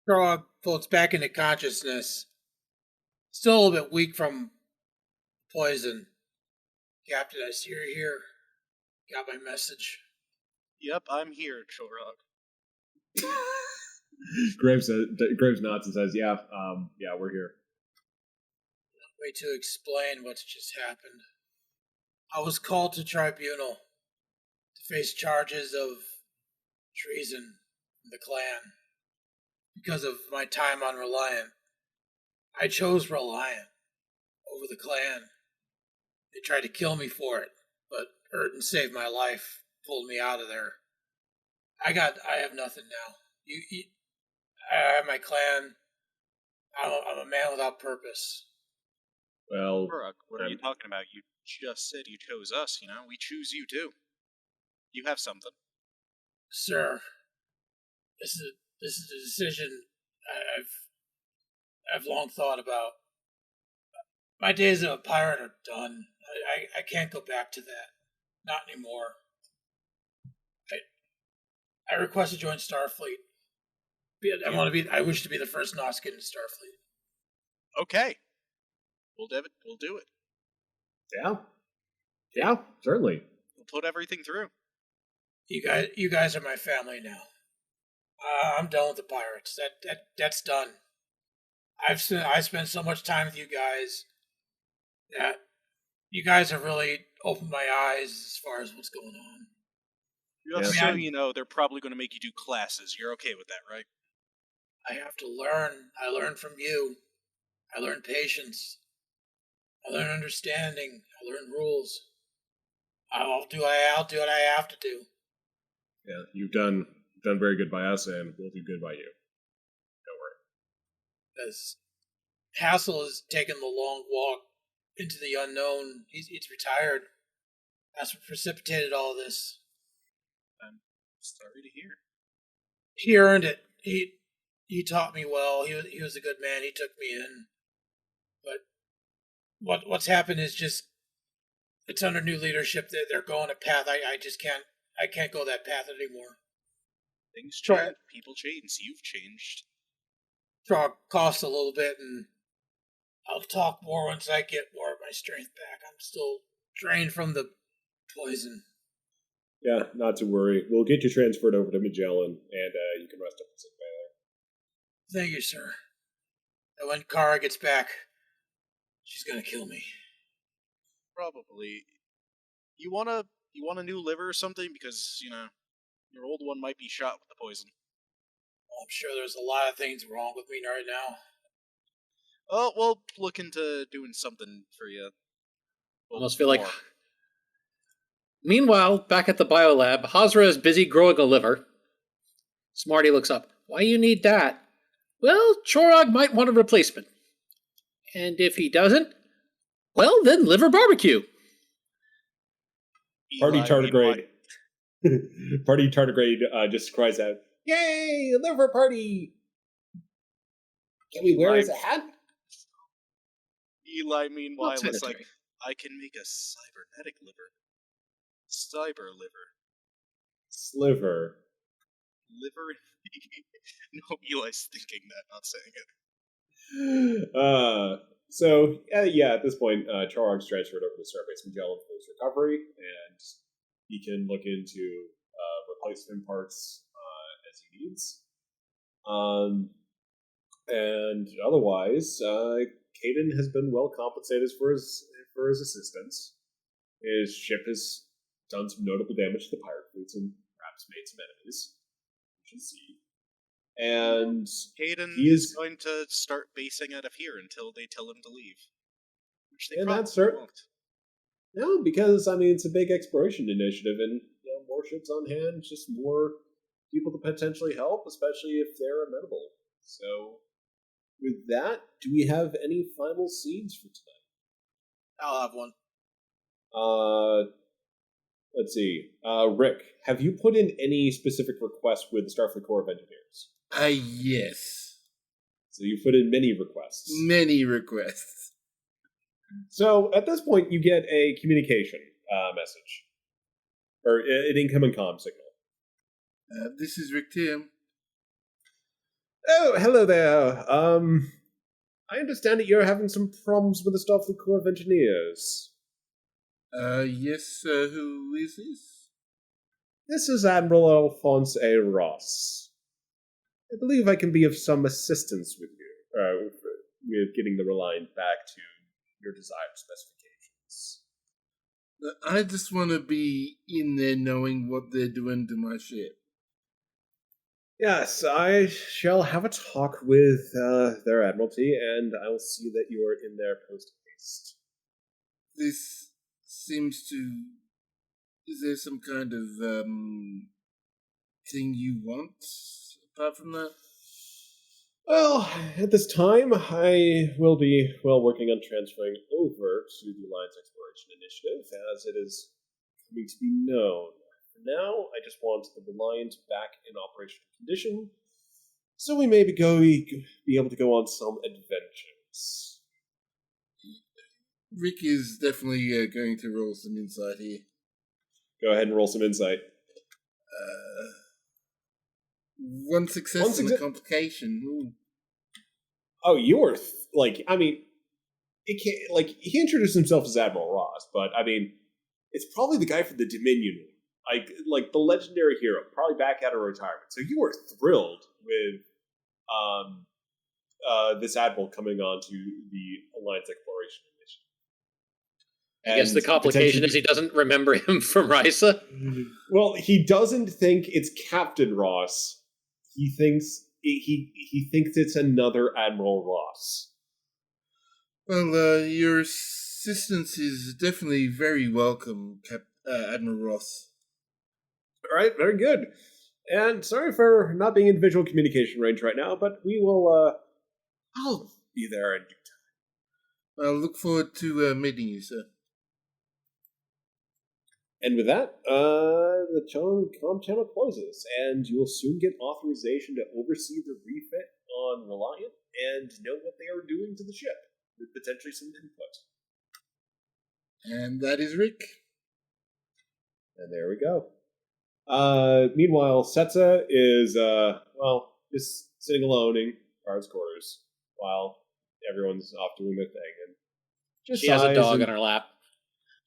Chorog floats back into consciousness. Still a little bit weak from poison. Captain, I see you're here. Got my message. Yep, I'm here, Chorog. Graves nods and says, yeah, we're here. Way to explain what's just happened. I was called to tribunal to face charges of treason from the clan because of my time on Reliant. I chose Reliant over the clan. They tried to kill me for it, but Erden saved my life, pulled me out of there. I have nothing now. I have my clan. I'm a man without purpose. Well, Chorog, what are you talking about? You just said you chose us, We choose you too. You have something. Sir, this is a decision I've long thought about. My days of a pirate are done. I can't go back to that. Not anymore. I request to join Starfleet. I wish to be the first Noskin in Starfleet. Okay. We'll do it. Yeah, certainly. We'll put everything through. You guys are my family now. I'm done with the pirates. That's done. I spent so much time with you guys that you guys have really opened my eyes as far as what's going on. Just so you know, they're probably going to make you do classes. You're okay with that, right? I have to learn. I learn from you. I learn patience. I learn understanding. I learn rules. I'll do what I have to do. Yeah, you've done very good by us, and we'll do good by you. Don't worry. As Hassel has taken the long walk into the unknown, he's retired. That's what precipitated all this. I'm sorry to hear. He earned it. He taught me well. He was a good man. He took me in. But what's happened is just it's under new leadership. They're going a path. I can't go that path anymore. Things change. People change. You've changed. Chorog coughs a little bit, and I'll talk more once I get more of my strength back. I'm still drained from the poison. Yeah, not to worry. We'll get you transferred over to Magellan, and you can rest up in sick bay there. Thank you, sir. And when Kara gets back, she's gonna kill me. Probably. You want a new liver or something? Because, your old one might be shot with the poison. Well, I'm sure there's a lot of things wrong with me right now. Oh, we'll look into doing something for you. Almost feel like... Meanwhile, back at the biolab, Hazra is busy growing a liver. Smarty looks up. Why you need that? Well, Chorog might want a replacement. And if he doesn't, well, then liver barbecue. Party tardigrade. Party tardigrade just cries out, "Yay, liver party! Can we wear his hat?" Eli, meanwhile, is like, I can make a cybernetic liver. Cyber liver. Sliver. Liver? No, Eli's thinking that, not saying it. So, at this point, Chorog's transferred over to Starbase Magellan for his recovery, and he can look into replacement parts as he needs. And otherwise, Caden has been well compensated for his assistance. His ship has done some notable damage to the pirate fleets and perhaps made some enemies. We shall see. And Caden he is going to start basing out of here until they tell him to leave. Which they probably won't. No, because it's a big exploration initiative, and more ships on hand, just more people to potentially help, especially if they're amenable. So with that, do we have any final scenes for tonight? I'll have one. Let's see. Rick, have you put in any specific requests with the Starfleet Corps of Engineers? Yes. So you put in many requests. Many requests. So at this point, you get a communication message. Or an incoming comm signal. This is Rick Tim. Oh, hello there. I understand that you're having some problems with the Starfleet Corps of Engineers. Yes, who is this? This is Admiral Alphonse A. Ross. I believe I can be of some assistance with you, with getting the Reliant back to your desired specifications. I just want to be in there knowing what they're doing to my ship. Yes, I shall have a talk with their Admiralty, and I will see that you are in there post-haste. This seems to... Is there some kind of, thing you want, apart from that? Well, at this time, I will be, working on transferring over to the Alliance Exploration Initiative, as it is coming to be known. For now, I just want the Reliant back in operational condition, so we may be able to go on some adventures. Rick is definitely going to roll some insight here. Go ahead and roll some insight. One success and a complication. Ooh. Oh, you were it can't he introduced himself as Admiral Ross, but I mean, it's probably the guy from the Dominion, like the legendary hero, probably back out of retirement. So you were thrilled with this admiral coming on to the Alliance Exploration Initiative. I guess the complication is he doesn't remember him from Risa. Well, he doesn't think it's Captain Ross. He thinks it's another Admiral Ross. Well, your assistance is definitely very welcome, Admiral Ross. All right, very good. And sorry for not being in visual communication range right now, but we will. I'll be there in due time. I look forward to meeting you, sir. And with that, the comm channel closes, and you will soon get authorization to oversee the refit on Reliant and know what they are doing to the ship, with potentially some input. And that is Rick. And there we go. Meanwhile, Setsa is, just sitting alone in Kara's quarters while everyone's off doing their thing. And just She has a dog and on her lap.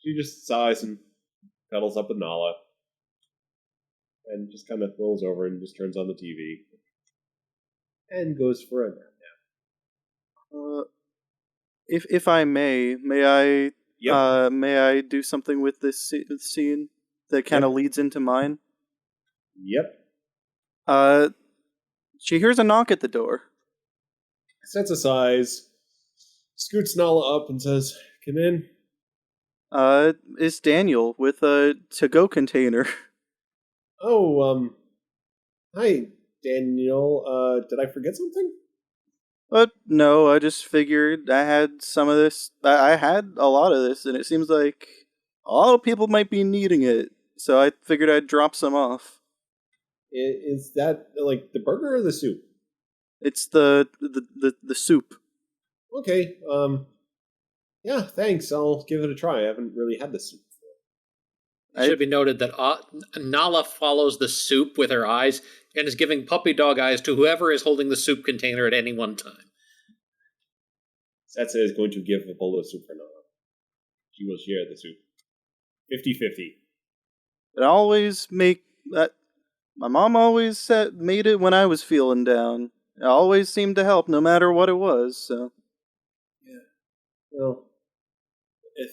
She just sighs and cuddles up with Nala. And just kind of rolls over and just turns on the TV. And goes for a nap now. If I may I Yep. may I do something with this scene that kind of leads into mine? Yep. She hears a knock at the door. Sets sighs, scoots Nala up and says, "Come in." It's Daniel with a to-go container. Oh, hi, Daniel. Did I forget something? No, I just figured I had some of this. I had a lot of this, and it seems like a lot of people might be needing it. So I figured I'd drop some off. Is that like the burger or the soup? It's the soup. Okay. Yeah, thanks. I'll give it a try. I haven't really had this soup before. It should be noted that Nala follows the soup with her eyes and is giving puppy dog eyes to whoever is holding the soup container at any one time. Setsa is going to give a bowl of soup for Nala. She will share the soup. 50-50. It always make that. My mom always made it when I was feeling down. It always seemed to help, no matter what it was. So. Yeah. Well,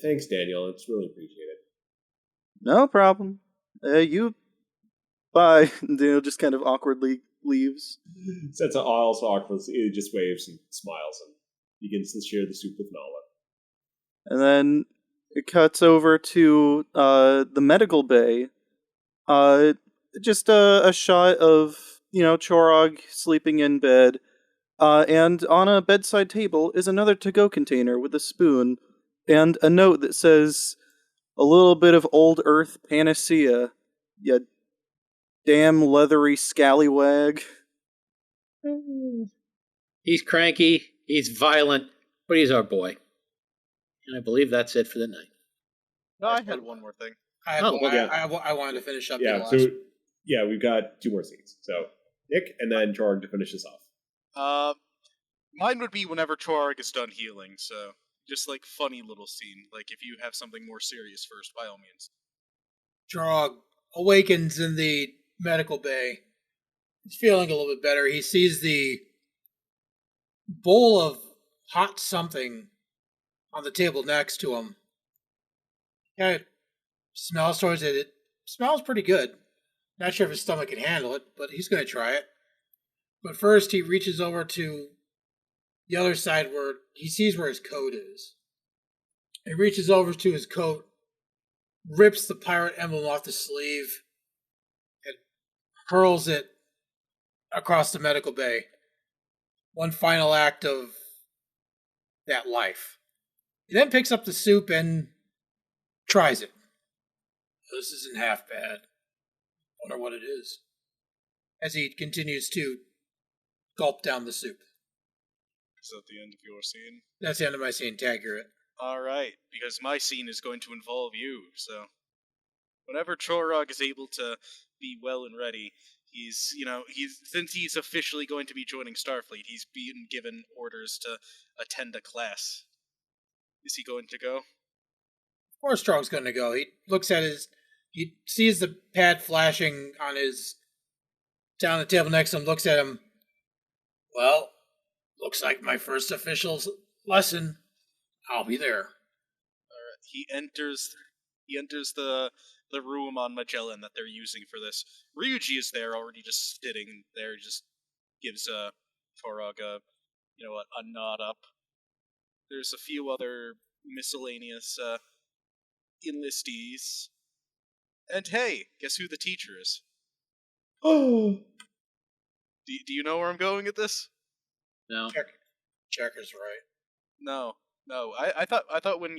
thanks, Daniel. It's really appreciated. No problem. You. Bye. Daniel just kind of awkwardly leaves. Setsa also awkwardly just waves and smiles and begins to share the soup with Nala. And then it cuts over to the medical bay. Just a shot of, Chorog sleeping in bed. And on a bedside table is another to-go container with a spoon and a note that says, "A little bit of old earth panacea, ya damn leathery scallywag." He's cranky, he's violent, but he's our boy. And I believe that's it for the night. No, I I had had one more thing. I wanted to finish up. Yeah, the so last. we've got 2 more scenes. So Nick and then Chorog to finish this off. Mine would be whenever Chorog is done healing, so just like funny little scene. Like if you have something more serious first, by all means. Chorog awakens in the medical bay. He's feeling a little bit better. He sees the bowl of hot something on the table next to him. Yeah, smells towards it. It smells pretty good. Not sure if his stomach can handle it, but he's going to try it. But first, he reaches over to the other side where he sees where his coat is. He reaches over to his coat, rips the pirate emblem off the sleeve, and hurls it across the medical bay. One final act of that life. He then picks up the soup and tries it. This isn't half bad. Wonder what it is. As he continues to gulp down the soup. Is that the end of your scene? That's the end of my scene. Tag, you're it. Alright, because my scene is going to involve you, so. Whenever Chorog is able to be well and ready, since he's officially going to be joining Starfleet, he's been given orders to attend a class. Is he going to go? Of course Chorog's going to go. He looks at he sees the pad flashing on down the table next to him, looks at him. Well, looks like my first official lesson. I'll be there. Alright, he enters the room on Magellan that they're using for this. Ryuji is there already, just sitting there, just gives Chorog a nod up. There's a few other miscellaneous enlistees. And hey, guess who the teacher is? Oh, Do you know where I'm going at this? No. Checker's right. No. I thought when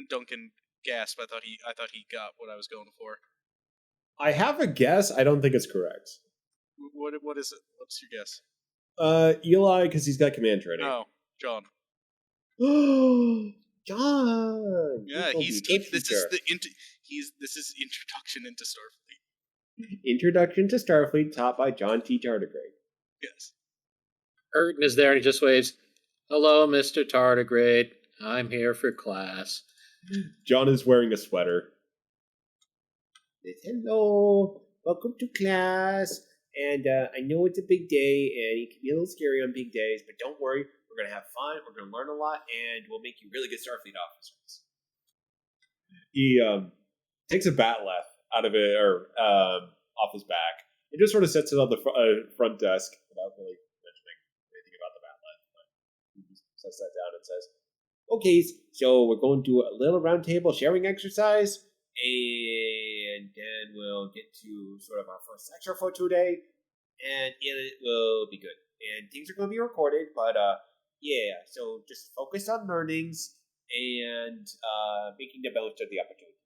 Duncan gasped, I thought he got what I was going for. I have a guess. I don't think it's correct. What is it? What's your guess? Eli, because he's got command training. No, John. John. Yeah, this is Introduction into Starfleet. Introduction to Starfleet, taught by John T. Tardigrade. Yes. Erton is there and he just waves, "Hello, Mr. Tardigrade. I'm here for class." John is wearing a sweater. Hello, welcome to class. And I know it's a big day, and it can be a little scary on big days, but don't worry. We're going to have fun. We're going to learn a lot, and we'll make you really good Starfleet officers. He takes a batleth out of it, or off his back, and just sort of sets it on the front desk without really mentioning anything about the batleth. But he just sets that down and says, "Okay, so we're going to do a little round table sharing exercise, and then we'll get to sort of our first lecture for today, and it will be good. And things are going to be recorded, but yeah, so just focus on learnings and making the most of the opportunity."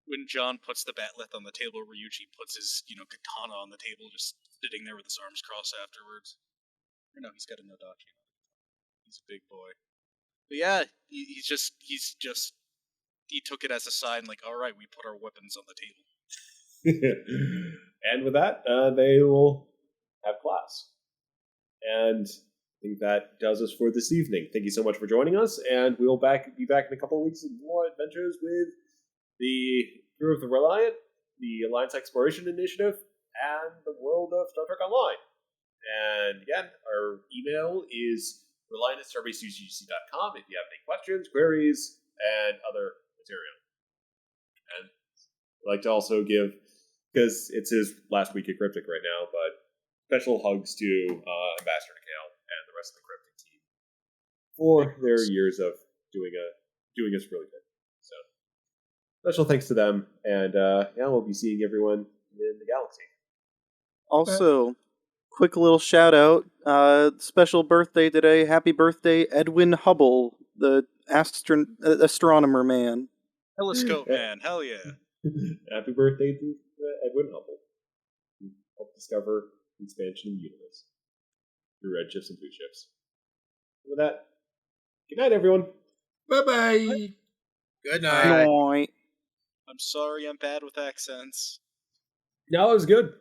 When John puts the batleth on the table, Ryuji puts his, katana on the table, just sitting there with his arms crossed afterwards. Or no, he's got a Nodachi. He's a big boy. But yeah, he took it as a sign, like, all right, we put our weapons on the table. And with that, they will have class. And I think that does us for this evening. Thank you so much for joining us, and we'll be back in a couple of weeks with more adventures with the crew of the Reliant, the Alliance Exploration Initiative, and the world of Star Trek Online. And again, our email is reliant@starbaseucc.com if you have any questions, queries, and other material. And I'd like to also give, because it's his last week at Cryptic right now, but special hugs to Ambassador Nikale and the rest of the Cryptic team for their years of doing us really good. So special thanks to them, and we'll be seeing everyone in the galaxy. Also, quick little shout out. Special birthday today. Happy birthday, Edwin Hubble, the astronomer man. Telescope man, hell yeah. Happy birthday to Edwin Hubble, who helped discover expansion of the universe through redshifts and blue shifts. With that, good night, everyone. Bye-bye. Good night. Night. I'm sorry I'm bad with accents. No, it was good.